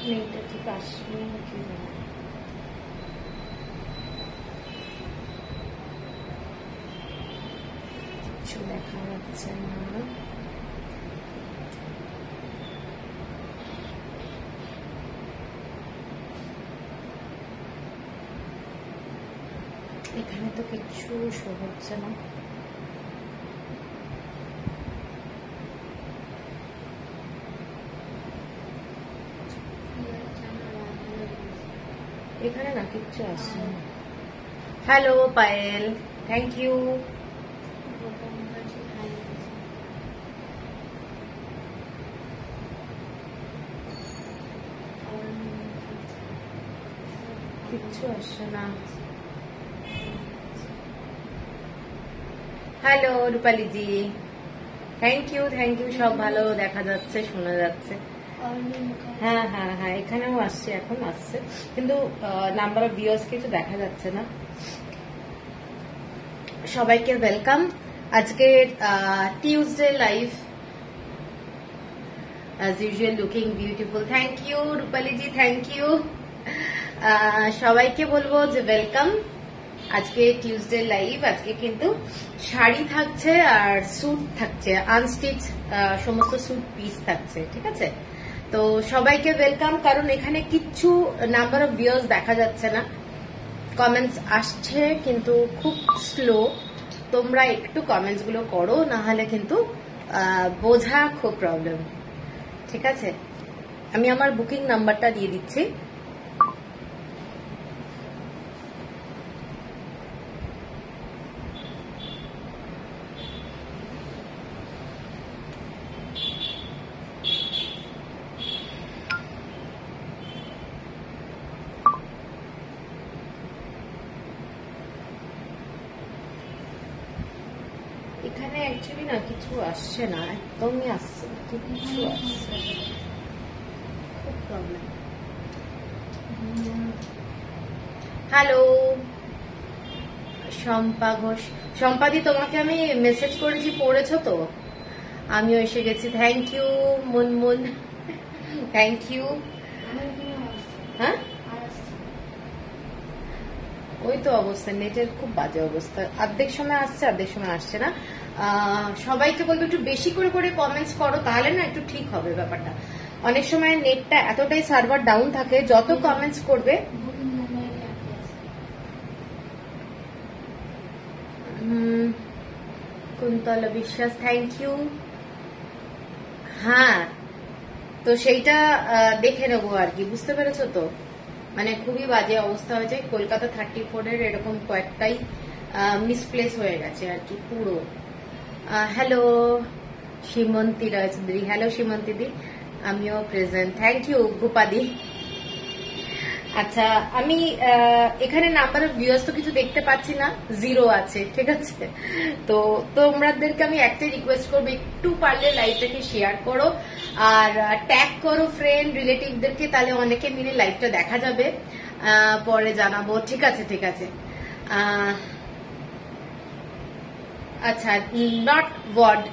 মেয়েটা ঠিক আসবে নাকি কিছু দেখা যাচ্ছে না। এখানে তো কিছু শো হচ্ছে না। এখানে না কিচ্ছু আসছে না। Hello Payel, thank you. কিচ্ছু আসছে না। Hello Rupali ji, thank you thank you. সব ভালো দেখা যাচ্ছে, শোনা যাচ্ছে। হ্যাঁ হ্যাঁ হ্যাঁ, এখানেও আসছে, এখন আসছে, কিন্তু নাম্বার অফ ভিউয়ার্স কিছু দেখা যাচ্ছে না। সবাইকে ওয়েলকাম আজকে Tuesday live. as usual looking beautiful, thank you Rupali ji, thank you. সবাইকে বলবো যে ওয়েলকাম আজকে টিউসডে লাইভ। আজকে কিন্তু শাড়ি থাকছে আর স্যুট থাকছে, আনস্টিচ সমস্ত স্যুট পিস থাকছে, ঠিক আছে? তো সবাইকে ওয়েলকাম। কারণ এখানে কিচ্ছু নাম্বার অফ ভিউয়ার্স দেখা যাচ্ছে না, কমেন্টস আসছে কিন্তু খুব স্লো। তোমরা একটু কমেন্টস গুলো করো, না হলে কিন্তু বোঝা খুব প্রবলেম, ঠিক আছে? আমি আমার বুকিং নাম্বারটা দিয়ে দিচ্ছি। এখানে অ্যাকচুয়ালি না কিছু আসছে না, একদমই আসছে না, কিছু আসছে, খুব প্রবলেম। হ্যালো শম্পা ঘোষ, শম্পাদি তোমাকে আমি মেসেজ করেছি, পড়েছো তো? আমিও এসে গেছি, thank you Munmun, thank you. হ্যাঁ ওই তো অবস্থা, নেটের খুব বাজে অবস্থা, অর্ধেক সময় আসছে অর্ধেক সময় আসছে না। সবাইকে বলবো একটু বেশি করে করে কমেন্টস করো, তাহলে না একটু ঠিক হবে ব্যাপারটা। অনেক সময় নেটটা এতটাই সার্ভার ডাউন থাকে, যত কমেন্টস করবে। কুন্তলা বিশ্বাস, থ্যাংক ইউ। হ্যাঁ তো সেইটা দেখে নেবো আর কি, বুঝতে পেরেছো তো? মানে খুবই বাজে অবস্থা হয়েছে, কলকাতা 34-এর এরকম কয়েকটাই মিসপ্লেস হয়ে গেছে আর কি পুরো। হ্যালো সীমন্তী রায়চৌধুরী, হ্যালো সীমন্তী দি, আমিও প্রেজেন্ট, থ্যাংক ইউ গোপাদি। আচ্ছা আমি এখানে নাম্বার অফ ভিউয়ার্স তো কিছু দেখতে পাচ্ছি না, জিরো আছে, ঠিক আছে? তো তোমাদেরকে আমি একটাই রিকোয়েস্ট করবো, একটু পারলে লাইভটাকে শেয়ার করো আর ট্যাগ করো ফ্রেন্ড রিলেটিভদেরকে, তাহলে অনেকে মিলে লাইভটা দেখা যাবে। পরে জানাবো, ঠিক আছে? ঠিক আছে। আচ্ছা নট ওয়ার্ড,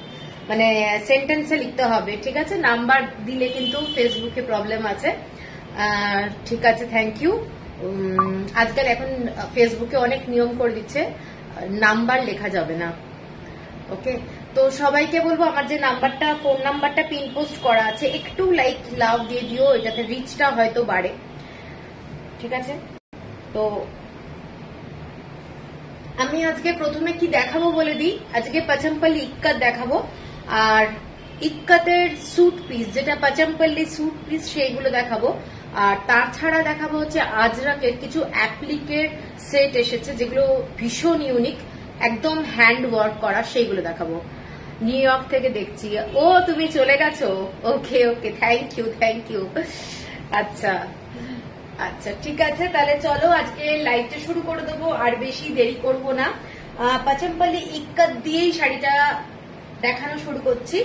মানে সেন্টেন্সে লিখতে হবে, ঠিক আছে? নাম্বার দিলে কিন্তু ফেসবুকে প্রবলেম আছে। ঠিক আছে, থ্যাংক ইউ। আজকাল এখন ফেসবুকে অনেক নিয়ম করে দিচ্ছে, নাম্বার লেখা যাবে না, ওকে? তো সবাইকে বলবো আমার যে নাম্বারটা, ফোন নাম্বারটা পিন পোস্ট করা আছে, একটু লাইক লাভ দিয়ে দিও, এটাতে রিচটা হয়তো বাড়ে, ঠিক আছে? তো আমি আজকে প্রথমে কি দেখাবো বলে দিই, আজকে পাচমপল্লি ইক্কাত দেখাবো, আর ইক্কাতের স্যুট পিস, যেটা পাচমপল্লি স্যুট পিস, সেইগুলো দেখাবো। আর তাছাড়া দেখাবো হচ্ছে আজরাকের কিছু অ্যাপ্লিকের সেট এসেছে, যেগুলো ভীষণ ইউনিক, একদম হ্যান্ড ওয়ার্ক করা, সেইগুলো দেখাবো। নিউ ইয়র্ক থেকে দেখছি। ও তুমি চলে গেছো, ওকে ওকে, থ্যাংক ইউ থ্যাংক ইউ। আচ্ছা আচ্ছা ঠিক আছে, তাহলে চলো আজকে লাইভটা শুরু করে দেবো, আর বেশি দেরি করব না। পাচমপল্লি ইক্কাত দিয়েই শাড়িটা দেখানো শুরু করছি।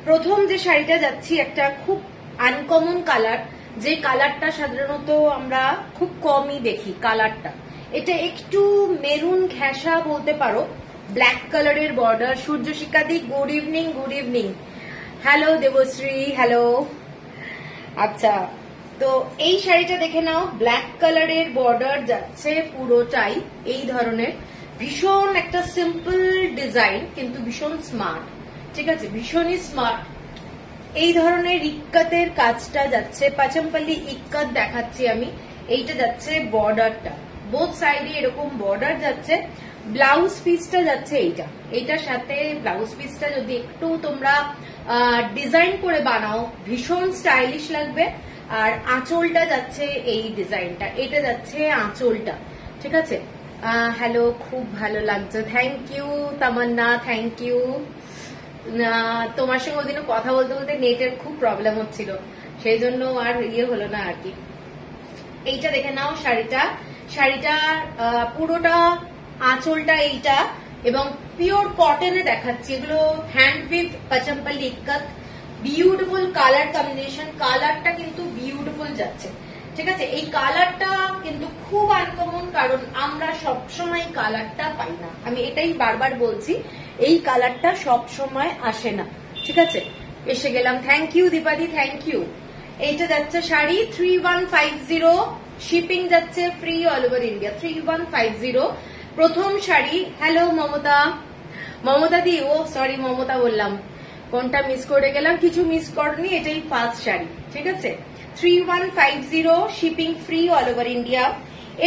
প্রথম যে শাড়িটা যাচ্ছি, একটা খুব আনকমন কালার, যে কালারটা সাধারণত আমরা খুব কমই দেখি কালারটা। এটা একটু মেরুন ঘেঁষা বলতে পারো, ব্ল্যাক কালারের বর্ডার। সূর্যশিখা দি, good evening good evening. Hello Debashree, hello. আচ্ছা তো এই শাড়িটা দেখে নাও, ব্ল্যাক কালারের বর্ডার যাচ্ছে পুরোটাই এই ধরনের, ভীষণ একটা সিম্পল ডিজাইন কিন্তু ভীষণ স্মার্ট, ঠিক আছে, ভীষণই স্মার্ট। এই ধরনের ইক্কাতের কাজটা যাচ্ছে, পাচমপল্লি ইক্কাত দেখাচ্ছি আমি। এইটা যাচ্ছে বর্ডারটা, বোথ সাইডে এরকম বর্ডার যাচ্ছে। ব্লাউজ পিসটা যাচ্ছে এইটার সাথে। ব্লাউজ পিসটা যদি একটু তোমরা ডিজাইন করে বানাও ভীষণ স্টাইলিশ লাগবে। আর আঁচলটা যাচ্ছে এই ডিজাইনটা, এটা যাচ্ছে আঁচলটা, ঠিক আছে। হ্যালো, খুব ভালো লাগছে, thank you Tamanna, thank you. তোমার সঙ্গে ওদিনও কথা বলতে বলতে নেটের খুব প্রবলেম হচ্ছিল, সেই জন্য আর হলো না আর কি। এইটা দেখে নাও শাড়িটা পুরোটা আঁচলটা এইটা, এবং পিওর কটনে দেখাচ্ছি। এগুলো হ্যান্ডউইভ পাচমপল্লি ইক্কাত, বিউটিফুল কালার কম্বিনেশন, কালারটা কিন্তু বিউটিফুল যাচ্ছে, ঠিক আছে। এই কালারটা কিন্তু খুব আনকমন, কারণ আমরা সবসময় কালারটা পাই না, আমি এটাই বারবার বলছি, এই কালারটা সবসময় আসে না, ঠিক আছে। এসে গেলাম, থ্যাংক ইউ দীপাদি, থ্যাংক ইউ। এইটা যাচ্ছে শাড়ি 3150, শিপিং যাচ্ছে ফ্রি অল ওভার ইন্ডিয়া, 3150 প্রথম শাড়ি। হ্যালো মমতা দি, ও সরি মমতা বললাম, কোনটা মিস করে গেলাম, কিছু মিস করনি, এটাই ফার্স্ট শাড়ি, ঠিক আছে। 3150, shipping free all over India.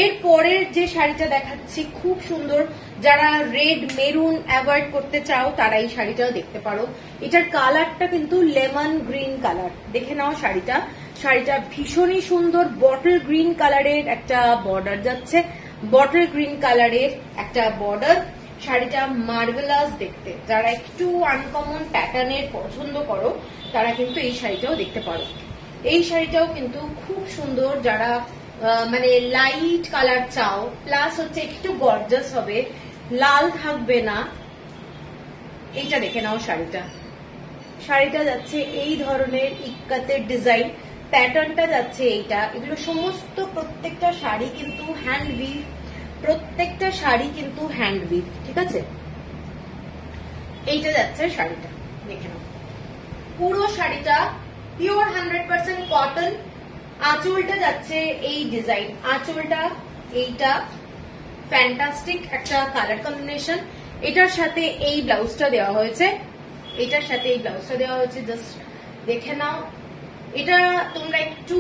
এর পরের যে শাড়িটা দেখাচ্ছি খুব সুন্দর, যারা রেড মেরুন অ্যাভয়েড করতে চাও তারা এই শাড়িটাও দেখতে পারো। এটার কালারটা কিন্তু লেমন গ্রিন কালার, দেখে নাও শাড়িটা ভীষণই সুন্দর। বটল গ্রিন কালারের একটা বর্ডার যাচ্ছে, বটল গ্রিন কালারের একটা বর্ডার। শাড়িটা মার্ভেলাস দেখতে, যারা একটু আনকমন প্যাটার্নের পছন্দ করো তারা কিন্তু এই শাড়িটাও দেখতে পারো। এই শাড়িটাও কিন্তু খুব সুন্দর, যারা মানে লাইট কালার চাও, প্লাস হচ্ছে একটু গর্জাস হবে, লাল থাকবে না, এইটা দেখে নাও শাড়িটা যাচ্ছে এই ধরনের ইক্কাতের ডিজাইন, প্যাটার্নটা যাচ্ছে এইটা। এগুলো সমস্ত প্রত্যেকটা শাড়ি কিন্তু হ্যান্ডউইভ, প্রত্যেকটা শাড়ি কিন্তু হ্যান্ডউইভ, ঠিক আছে। এইটা যাচ্ছে শাড়িটা, দেখে নাও পুরো শাড়িটা পিওর 100% কটন। আঁচলটা যাচ্ছে এই ডিজাইন, আঁচলটা এইটা ফ্যান্টাস্টিক একটা কালার কম্বিনেশন। এটার সাথে এই ব্লাউজটা দেওয়া হয়েছে, জাস্ট দেখে নাও। এটা তোমরা একটু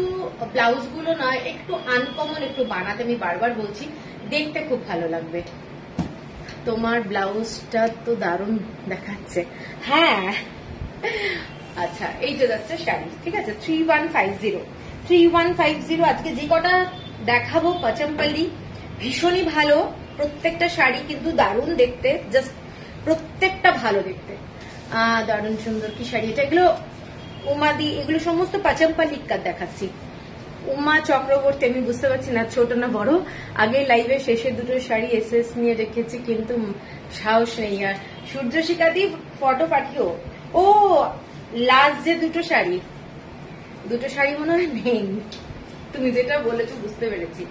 ব্লাউজ গুলো নয়, একটু আনকমন একটু বানাতে, আমি বারবার বলছি, দেখতে খুব ভালো লাগবে। তোমার ব্লাউজটা তো দারুণ দেখাচ্ছে, হ্যাঁ। আচ্ছা, এইটা যাচ্ছে শাড়ি, ঠিক আছে। 3150 আজকে যে কটা দেখাবো পাচমপল্লি ভীষণই ভালো, প্রত্যেকটা শাড়ি কিন্তু দারুণ দেখতে, জাস্ট প্রত্যেকটা ভালো দেখতে, দারুণ সুন্দর কি শাড়ি এটা। এগুলো উমাদি, এগুলো সমস্ত পাচমপল্লি ইক্কাত দেখাচ্ছি। উমা চক্রবর্তী, আমি বুঝতে পারছি না ছোট না বড়, আগে লাইভে শেষে দুটো শাড়ি এসএস নিয়ে রেখেছি কিন্তু সাহস নেই আর। সূর্যশিকাদি ফটো পাঠিও। ও লাস্ট যে দুটো শাড়ি মনে হয় নেই, তুমি যেটা বলেছো বুঝতে পেরেছি।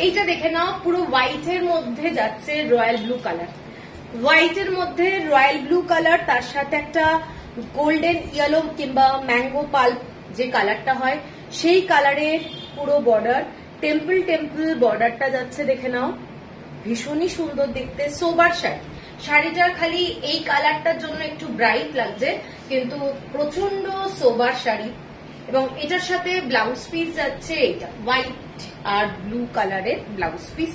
এইটা দেখে নাও, পুরো হোয়াইটের মধ্যে যাচ্ছে রয়্যাল ব্লু কালার, হোয়াইটের মধ্যে রয়্যাল ব্লু কালার, তার সাথে একটা গোল্ডেন ইয়েলো কিংবা ম্যাঙ্গো পাল্প যে কালারটা হয় সেই কালারের পুরো বর্ডার, টেম্পল বর্ডারটা যাচ্ছে, দেখে নাও ভীষণই সুন্দর দেখতে। সোবার শাড়িটা খালি এই কালারটার জন্য একটু ব্রাইট লাগছে, কিন্তু প্রচন্ড সোবার শাড়ি। এবং এটার সাথে ব্লাউজ পিস যাচ্ছে এটা হোয়াইট আর ব্লু কালারের ব্লাউজ পিস,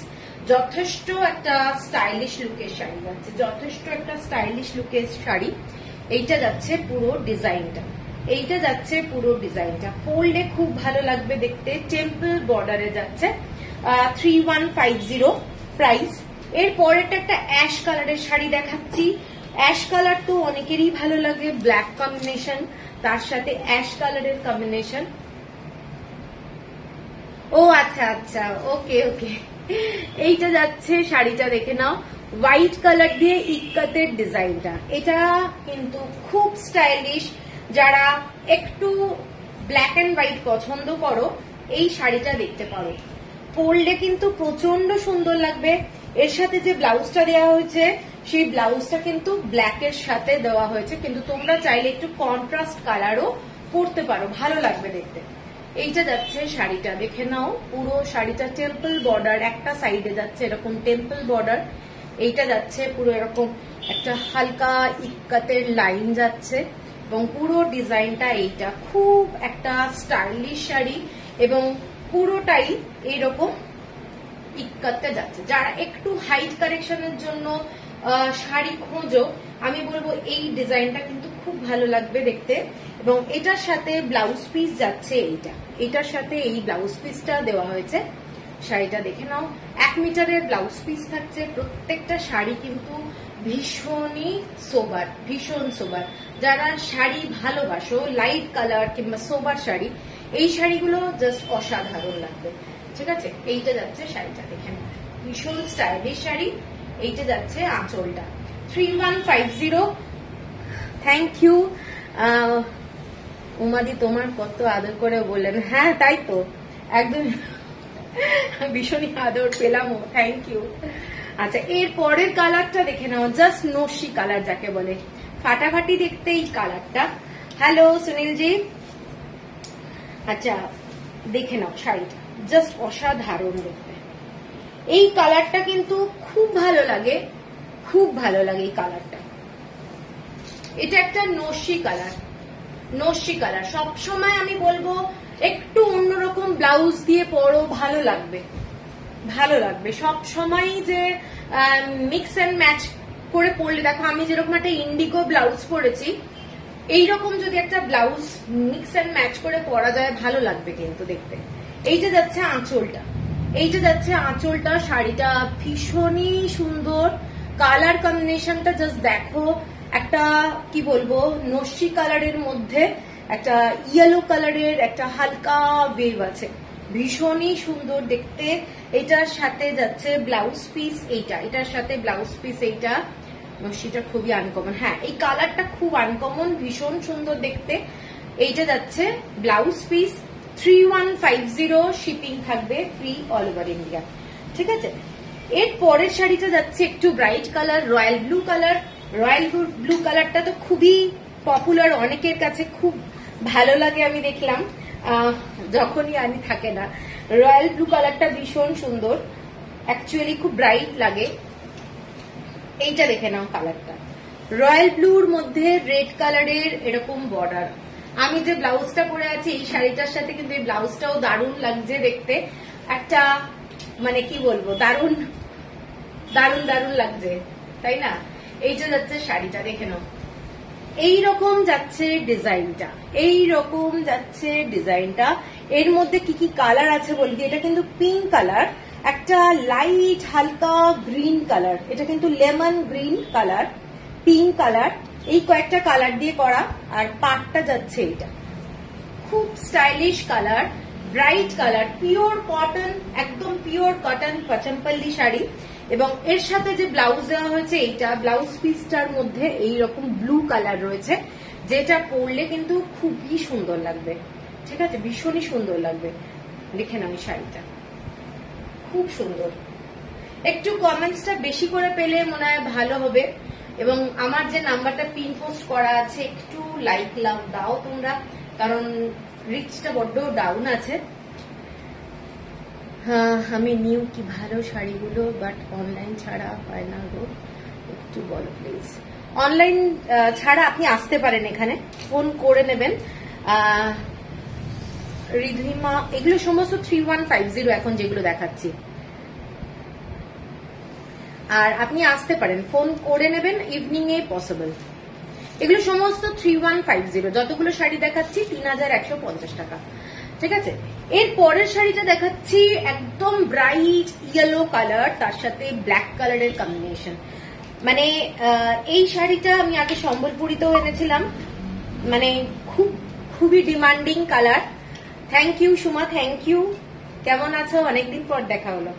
যথেষ্ট একটা স্টাইলিশ লুকের শাড়ি যাচ্ছে, যথেষ্ট একটা স্টাইলিশ লুকের শাড়ি। এইটা যাচ্ছে পুরো ডিজাইনটা, পরলে খুব ভালো লাগবে দেখতে। টেম্পল বর্ডারে যাচ্ছে, 3150 প্রাইস। এর পরেরটা একটা অ্যাশ কালারের শাড়ি দেখাচ্ছি। অ্যাশ কালার তো অনেকেরই ভালো লাগে, ব্ল্যাক কম্বিনেশন তার সাথে অ্যাশ কালারের কম্বিনেশন। ও আচ্ছা, ওকে। এইটা যাচ্ছে শাড়িটা, দেখে নাও হোয়াইট কালার দিয়ে ইক্কাতের ডিজাইনটা, এটা কিন্তু খুব স্টাইলিশ। যারা একটু ব্ল্যাক এন্ড হোয়াইট পছন্দ করো এই শাড়িটা দেখতে পারো, পরলে কিন্তু প্রচন্ড সুন্দর লাগবে। এর সাথে যে ব্লাউজটা দেওয়া হয়েছে সেই ব্লাউজটা কিন্তু ব্ল্যাক এর সাথে দেওয়া হয়েছে, কিন্তু তোমরা চাইলে একটু কন্ট্রাস্ট কালারও পরতে পারো, ভালো লাগবে দেখতে। এইটা যাচ্ছে শাড়িটা, দেখে নাও পুরো শাড়িটা টেম্পল বর্ডার, একটা সাইডে যাচ্ছে এরকম টেম্পল বর্ডার, এইটা যাচ্ছে পুরো এরকম একটা হালকা ইক্কাতের লাইন যাচ্ছে এবং পুরো ডিজাইনটা এইটা খুব একটা স্টাইলিশ শাড়ি এবং পুরোটাই এইরকম ইক্কাতটা যাচ্ছে। যারা একটু হাইট কারেকশনের জন্য শাড়ি খোঁজো আমি বলবো এই ডিজাইনটা কিন্তু খুব ভালো লাগবে দেখতে। এবং এটার সাথে ব্লাউজ পিস যাচ্ছে এইটা, এটার সাথে এই ব্লাউজ পিসটা দেওয়া হয়েছে। শাড়িটা দেখে নাও, 1 মিটারের ব্লাউজ পিস থাকছে। প্রত্যেকটা শাড়ি কিন্তু ভীষণই সোবার, ভীষণ সোবার। যারা শাড়ি ভালোবাসো লাইট কালার কিংবা সোবার শাড়ি, এই শাড়িগুলো জাস্ট অসাধারণ লাগবে। ঠিক আছে, এইটা যাচ্ছে শাড়িটা, দেখে নাও ভীষণ স্টাইলিশ শাড়ি। এইটা যাচ্ছে আঁচলটা 3150। থ্যাংক ইউ উমাদি, তোমার কত আদর করে বললেন। হ্যাঁ তাই তো, একদম ভীষণই আদর পেলামও, থ্যাংক ইউ। আচ্ছা, এর পরের কালারটা দেখে নাও, জাস্ট নস্যি কালার যাকে বলে, ফাটাফাটি দেখতে এই কালারটা। হ্যালো সুনীলজি। আচ্ছা দেখে নাও শাড়িটা, জাস্ট অসাধারণ দেখতে। এই কালারটা কিন্তু খুব ভালো লাগে, খুব ভালো লাগে এই কালারটা। এটা একটা নস্যি কালার, নস্যি কালার। সবসময় আমি বলবো একটু অন্যরকম ব্লাউজ দিয়ে পরো, ভালো লাগবে, ভালো লাগবে। সব সময় যে মিক্স এন্ড ম্যাচ করে পরলে, দেখো আমি যেরকম একটা ইন্ডিগো ব্লাউজ পরেছি, এইরকম যদি একটা ব্লাউজ মিক্স এন্ড ম্যাচ করে পরা যায় ভালো লাগবে কিন্তু দেখতে। এইটা যাচ্ছে আঁচলটা, এইটা যাচ্ছে আঁচলটা। শাড়িটা ভীষণই সুন্দর, কালার কম্বিনেশনটা জাস্ট দেখো, একটা কি বলবো নস্যি কালারের মধ্যে একটা ইয়েলো কালারের একটা হালকা ওয়েভ আছে, ভীষণই সুন্দর দেখতে। এটার সাথে যাচ্ছে ব্লাউজ পিস এইটা, এটার সাথে ব্লাউজ পিস এইটা। নস্যিটা খুবই আনকমন, হ্যাঁ এই কালারটা খুব আনকমন, ভীষণ সুন্দর দেখতে। এইটা যাচ্ছে ব্লাউজ পিস 3150, শিপিং থাকবে ফ্রি অল ওভার ইন্ডিয়া। ঠিক আছে, এর পরের শাড়িটা যাচ্ছে একটু bright colour, royal blue colour. Royal blue কালারটা তো খুবই পপুলার, অনেকের কাছে খুব ভালো লাগে, আমি দেখলাম যখনই আনি থাকে না। রয়্যাল ব্লু কালারটা ভীষণ সুন্দর, অ্যাকচুয়ালি খুব ব্রাইট লাগে। এইটা দেখে নাও কালারটা, রয়্যাল ব্লুর মধ্যে রেড কালারের এরকম বর্ডার। আমি যে ব্লাউজটা পরে আছি এই শাড়িটার সাথে কিন্তু এই ব্লাউজটাও দারুণ লাগছে দেখতে, একটা মানে কি বলবো দারুণ দারুণ দারুণ লাগছে, তাই না? এইটা যাচ্ছে শাড়িটা, দেখে নাও এইরকম যাচ্ছে ডিজাইনটা, এইরকম যাচ্ছে ডিজাইনটা। এর মধ্যে কি কি কালার আছে বলবি, এটা কিন্তু পিঙ্ক কালার, একটা লাইট হালকা গ্রিন কালার, এটা কিন্তু lemon green colour, pink colour, এই কয়েকটা কালার দিয়ে করা। আর পাটটা যাচ্ছে এটা খুব stylish colour, bright colour, pure cotton, একদম পিওর কটন পাচমপল্লি শাড়ি। এবং এর সাথে যে ব্লাউজ দেওয়া হয়েছে এইটা, ব্লাউজ পিসটার মধ্যে এইরকম ব্লু কালার রয়েছে, যেটা পরলে কিন্তু খুবই সুন্দর লাগবে। ঠিক আছে, ভীষণই সুন্দর লাগবে। দেখে নাও এই শাড়িটা খুব সুন্দর। একটু কমেন্টসটা বেশি করে পেলে মনে হয় ভালো হবে। এবং আমার যে নাম্বারটা পিন পোস্ট করা আছে, একটু লাইক লাভ দাও তোমরা, কারণ রিচটা বড্ড ডাউন আছে। হ্যাঁ আমি নিউ কি ভালো শাড়িগুলো, বাট অনলাইন ছাড়া হয় না গো, একটু বলো প্লিজ। অনলাইন ছাড়া আপনি আসতে পারেন, এখানে ফোন করে নেবেন। রিধিমা, এগুলো সমস্ত 3150 এখন যেগুলো দেখাচ্ছি। আর আপনি আসতে পারেন, ফোন করে নেবেন, ইভিনিং এ পসিবল। এগুলো সমস্ত 3150, যতগুলো শাড়ি দেখাচ্ছি 3150 টাকা। ঠিক আছে, এর পরের শাড়িটা দেখাচ্ছি একদম ব্রাইট ইয়েলো কালার, তার সাথে ব্ল্যাক কালারের কম্বিনেশন। মানে এই শাড়িটা আমি আগে সম্বলপুরিতেও এনেছিলাম, মানে খুবই demanding colour. Thank you Suma, thank you. কেমন আছো, অনেকদিন পর দেখা হলো।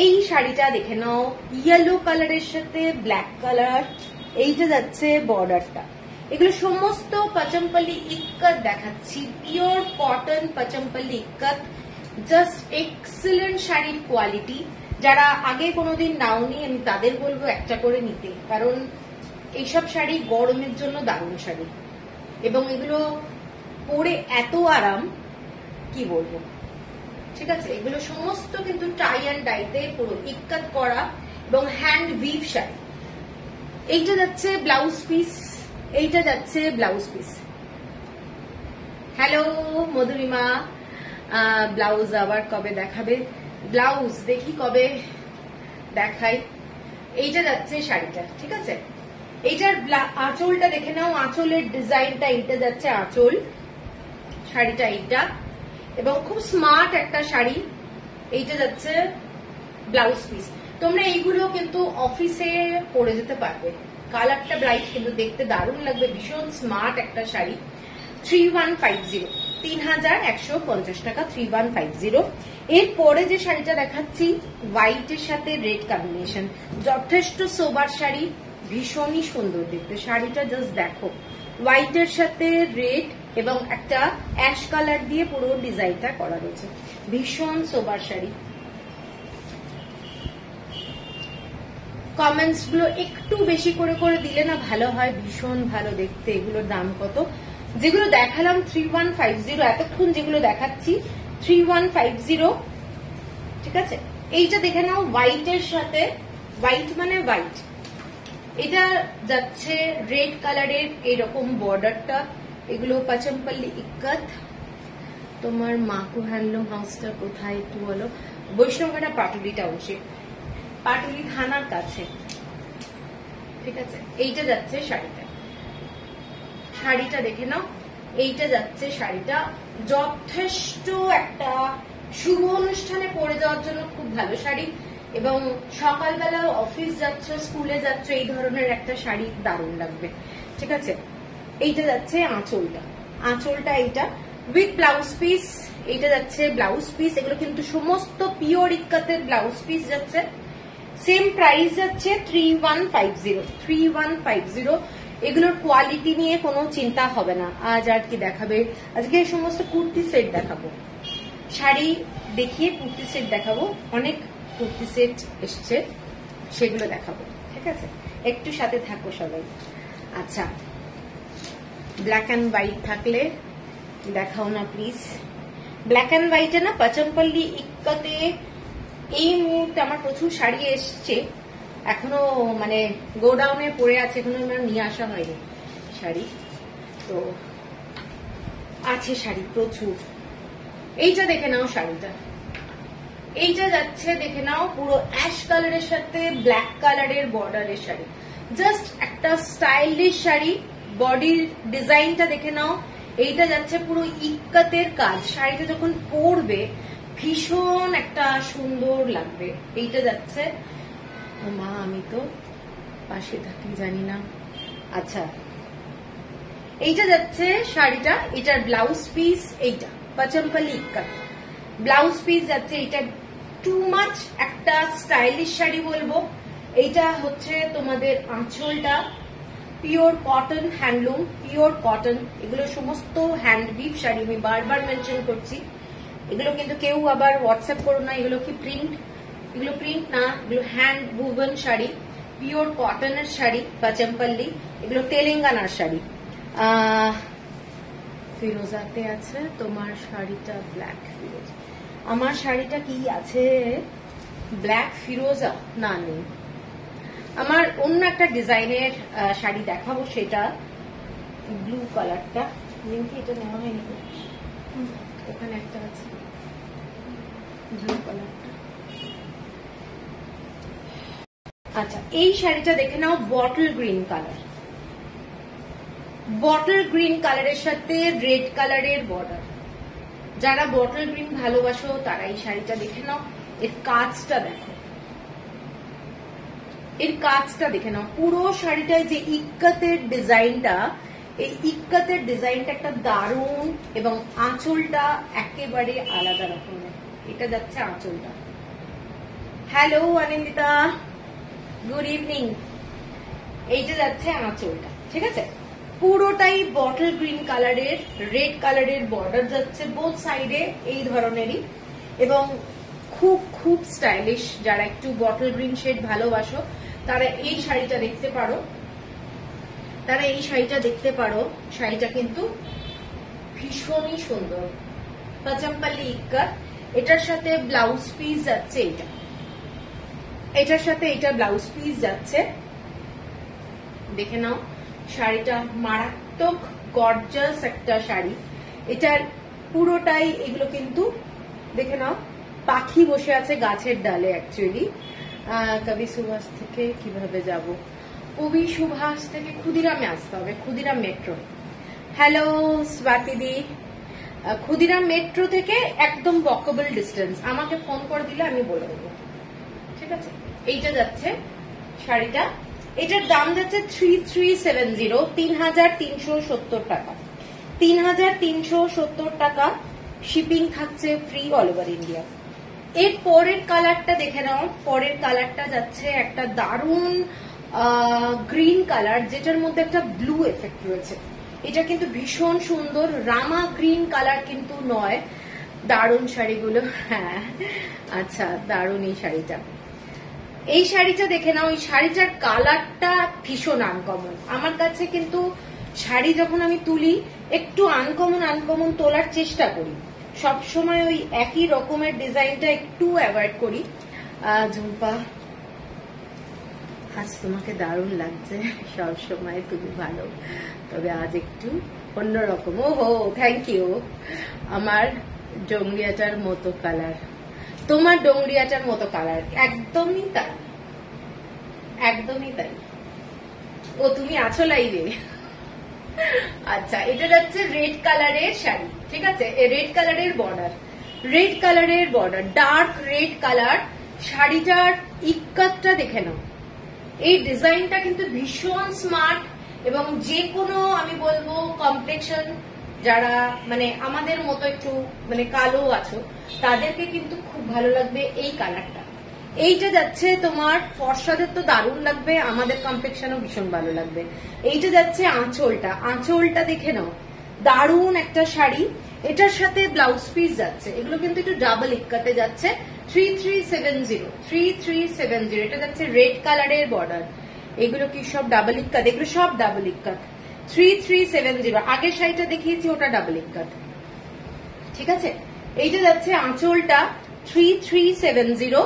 এই শাড়িটা দেখে নাও, ইয়েলো কালারের সাথে ব্ল্যাক কালার, এইটা যাচ্ছে বর্ডারটা। এগুলো সমস্ত পাচমপল্লি ইক্কত দেখাচ্ছি, pure cotton Pochampally ikat, just excellent শাড়ির কোয়ালিটি। যারা আগে কোনোদিন নাওনি আমি তাদের বলবো একটা করে নিতে, কারণ এইসব শাড়ি গরমের জন্য দারুণ শাড়ি এবং এগুলো পরে এত আরাম কি বলবো, ঠিক আছে। এগুলো সমস্ত কিন্তু টাই অ্যান্ড ডাইতে পুরো ইক্কাত করা এবং হ্যান্ড উইভ শাড়ি। এইটা যাচ্ছে ব্লাউজ পিস, এইটা যাচ্ছে blouse piece. Hello Madhurima, blouse আবার কবে দেখাবে? ব্লাউজ দেখি কবে দেখাই। এইটা যাচ্ছে শাড়িটা, ঠিক আছে। এইটার আঁচলটা দেখে নাও, আঁচলের ডিজাইনটা, এইটা যাচ্ছে আঁচল, শাড়িটা এইটা, এবং খুব স্মার্ট একটা শাড়ি। এইটা যাচ্ছে ব্লাউজ পিস। তোমরা এইগুলো কিন্তু অফিসে পরে যেতে পারবে। কালারটা ব্রাইট, কিন্তু দেখতে দারুণ লাগবে, ভীষণ স্মার্ট একটা শাড়ি। 3150, 3150 টাকা, 3150। এরপরে যে শাড়িটা দেখাচ্ছি হোয়াইটের সাথে রেড কম্বিনেশন, যথেষ্ট সোবার শাড়ি, ভীষণই সুন্দর দেখতে শাড়িটা। জাস্ট দেখো, হোয়াইটের সাথে রেড এবং একটা অ্যাশ কালার দিয়ে পুরো ডিজাইনটা করা রয়েছে, ভীষণ সোবার শাড়ি। কমেন্টস গুলো একটু বেশি করে করে দিলে না ভালো হয়, ভীষণ ভালো দেখতে। এগুলোর দাম কত? যেগুলো দেখালাম 3150, এতক্ষণ যেগুলো দেখাচ্ছি 3150, ঠিক আছে। এইটা দেখে নাও হোয়াইটের সাথে, হোয়াইট মানে হোয়াইট, এটা যাচ্ছে রেড কালারের এরকম বর্ডারটা। এগুলো পাচমপল্লি ইক্কাত। তোমার মাকু হ্যান্ডলুম হাউসটা কোথায় একটু বলো? বৈষ্ণবঘাটা পাটুলি টাউনশিপ, পাটুলি থানার কাছে, ঠিক আছে। এইটা যাচ্ছে শাড়িটা, শাড়িটা দেখে নাও। এইটা যাচ্ছে শাড়িটা, যথেষ্ট একটা শুভ অনুষ্ঠানে পরে যাওয়ার জন্য খুব ভালো শাড়ি, এবং সকালবেলা অফিস যাচ্ছ, স্কুলে যাচ্ছ, এই ধরনের একটা শাড়ি দারুণ লাগবে, ঠিক আছে। এইটা যাচ্ছে আঁচলটা, আঁচলটা এইটা উইথ ব্লাউজ পিস। এইটা যাচ্ছে ব্লাউজ পিস। এগুলো কিন্তু সমস্ত পিওর ইক্কাতের ব্লাউজ পিস যাচ্ছে। সেম প্রাইস যাচ্ছে 3150, 3150। এগুলোর কোয়ালিটি নিয়ে কোনো চিন্তা হবে না। আজ আর কি দেখাবে? আজকে এই সমস্ত কুর্তি সেট দেখাবো, শাড়ি দেখিয়ে কুর্তি সেট দেখাবো। অনেক কুর্তি সেট এসছে, সেগুলো দেখাবো, ঠিক আছে। একটু সাথে থাকো সবাই। আচ্ছা, ব্ল্যাক অ্যান্ড হোয়াইট থাকলে দেখাও না প্লিজ। ব্ল্যাক অ্যান্ড হোয়াইটে না পাচমপল্লি ইক্কাতে এই মুহূর্তে আমার প্রচুর শাড়ি এসছে, এখনো মানে গোডাউনে পড়ে আছে, এখনো আমার নিয়ে আসা হয়নি শাড়ি, তো আছে শাড়ি প্রচুর। এইটা দেখে নাও শাড়িটা, এইটা যাচ্ছে দেখে নাও পুরো অ্যাশ কালারের সাথে ব্ল্যাক কালারের বর্ডারের শাড়ি, জাস্ট একটা স্টাইলিশ শাড়ি। বডির ডিজাইনটা দেখে নাও। এইটা যাচ্ছে পুরো ইক্কাতের কাজ, শাড়িটা যখন পরবে ভীষণ একটা সুন্দর লাগবে। এইটা যাচ্ছে, ও মা আমি তো পাশে থাকি জানি না। আচ্ছা, এইটা যাচ্ছে শাড়িটা, এটার ব্লাউজ পিস, এইটা পাচমপল্লি ইক্কাত ব্লাউজ পিস যাচ্ছে। এটা টু মাচ একটা স্টাইলিশ শাড়ি বলবো। এইটা হচ্ছে তোমাদের আঁচলটা, pure cotton handloom, pure cotton. এগুলো সমস্ত হ্যান্ড উইভ শাড়ি, আমি বারবার মেনশন করছি। এগুলো কিন্তু কেউ আবার হোয়াটসঅ্যাপ করো না এগুলো কি প্রিন্ট, এগুলো প্রিন্ট না, এগুলো হ্যান্ড উভেন শাড়ি, পিওর কটনের শাড়ি পাচমপল্লি। এগুলো তেলেঙ্গানার শাড়ি। ফিরোজাতে আছে তোমার শাড়িটা, ব্ল্যাক ফিরোজা। আমার শাড়িটা কি আছে? ব্ল্যাক ফিরোজা না, নেই। আমার অন্য একটা ডিজাইনের শাড়ি দেখাবো, সেটা ব্লু কালারটা। লিঙ্কে এটা নেওয়া হয়নি, ওখানে একটা আছে ব্লু কালারটা। আচ্ছা, এই শাড়িটা দেখে নাও, bottle green colour, bottle green কালারের সাথে রেড কালারের বর্ডার। যারা বটল গ্রিন ভালোবাসো তারা এই শাড়িটা দেখে নাও। এর কাজটা দেখো, এর কাজটা দেখে নাও। পুরো শাড়িটায় যে ইক্কাতের ডিজাইনটা, এই ইক্কাতের ডিজাইনটা একটা দারুণ, এবং আঁচলটা একেবারে আলাদা রকমের। এটা যাচ্ছে আঁচলটা। Hello Anindita, good evening. এইটা যাচ্ছে আঁচলটা, ঠিক আছে। পুরোটাই বটল গ্রিন কালারের, রেড কালারের বর্ডার যাচ্ছে বোথ সাইডে এই ধরনেরই, এবং খুব খুব স্টাইলিশ। যারা একটু বটল গ্রিন শেড ভালোবাসো তারা এই শাড়িটা দেখতে পারো, শাড়িটা কিন্তু ভীষণই সুন্দর, পাচামপাল্লি ইক্কাত। এটার সাথে ব্লাউজ পিস যাচ্ছে এটা, এটার সাথে এটা ব্লাউজ পিস যাচ্ছে। দেখে নাও শাড়িটা মারাত্মক গর্জাস একটা শাড়ি। এটার পুরোটাই এগুলো কিন্তু দেখে নাও পাখি বসে আছে গাছের ডালে। অ্যাকচুয়ালি কবি সুভাষ থেকে কিভাবে যাব, কবি সুভাষ থেকে ক্ষুদিরামে আসতে হবে, ক্ষুদিরাম মেট্রো। হ্যালো স্বাতিদি, ক্ষুদিরাম মেট্রো থেকে একদম ওয়াকেবল ডিস্টেন্স, আমাকে ফোন করে দিলে আমি বলে দেবো, ঠিক আছে। এইটা যাচ্ছে শাড়িটা, এটার দাম যাচ্ছে 3370, 3370 টাকা, 3370 টাকা। শিপিং থাকছে ফ্রি অল ওভার ইন্ডিয়া। এর পরের কালারটা দেখে নাও, পরের কালারটা যাচ্ছে একটা দারুণ গ্রিন কালার, যেটার মধ্যে একটা ব্লু এফেক্ট রয়েছে। এটা কিন্তু ভীষণ সুন্দর, রামা গ্রিন কালার কিন্তু নয়। দারুণ শাড়িগুলো, হ্যাঁ আচ্ছা দারুণ এই শাড়িটা। এই শাড়িটা দেখে নাও, এই শাড়িটার কালারটা ভীষণ আনকমন। আমার কাছে কিন্তু শাড়ি যখন আমি তুলি একটু আনকমন তোলার চেষ্টা করি, সবসময় ওই একই রকমের ডিজাইনটা একটু অ্যাভয়েড করি। ঝুম্পা আজ তোমাকে দারুণ লাগছে, সব সময় তুমি ভালো, তবে আজ একটু অন্যরকম। ও হো থ্যাংক ইউ। আমার ডোংরিয়াটার মতো কালার, তোমার ডোংরিয়াটার মতো কালার, একদমই তাই, একদমই তাই। ও তুমি আছো লাইভে? আচ্ছা, এটা যাচ্ছে রেড কালারের শাড়ি, ঠিক আছে, রেড কালারের বর্ডার, রেড কালারের বর্ডার, ডার্ক রেড কালার। শাড়িটার ইক্কাতটা দেখে নাও, এই ডিজাইনটা কিন্তু ভীষণ স্মার্ট এবং যে কোনো আমি বলবো কমপ্লেক্সন যারা মানে আমাদের মতো একটু মানে কালো আছো তাদেরকে কিন্তু খুব ভালো লাগবে এই কালারটা। এইটা যাচ্ছে তোমার ফর্সাদের তো দারুণ লাগবে, আমাদের কমপ্লেক্সনও ভীষণ ভালো লাগবে। এইটা যাচ্ছে আঁচলটা, আঁচলটা দেখে নাও দারুণ একটা শাড়ি। এটার সাথে ব্লাউজ পিস যাচ্ছে, এগুলো কিন্তু একটু ডাবল ইক্কাতে যাচ্ছে। 3370, এটা যাচ্ছে রেড কালারের বর্ডার। এগুলো কি সব ডাবল ইক্কাত? এগুলো সব ডাবল ইক্কাত। 3370, আগের শাড়িটা দেখিয়েছি ওটা ডাবল ইক্কাত, ঠিক আছে। এইটা যাচ্ছে আঁচলটা 3370।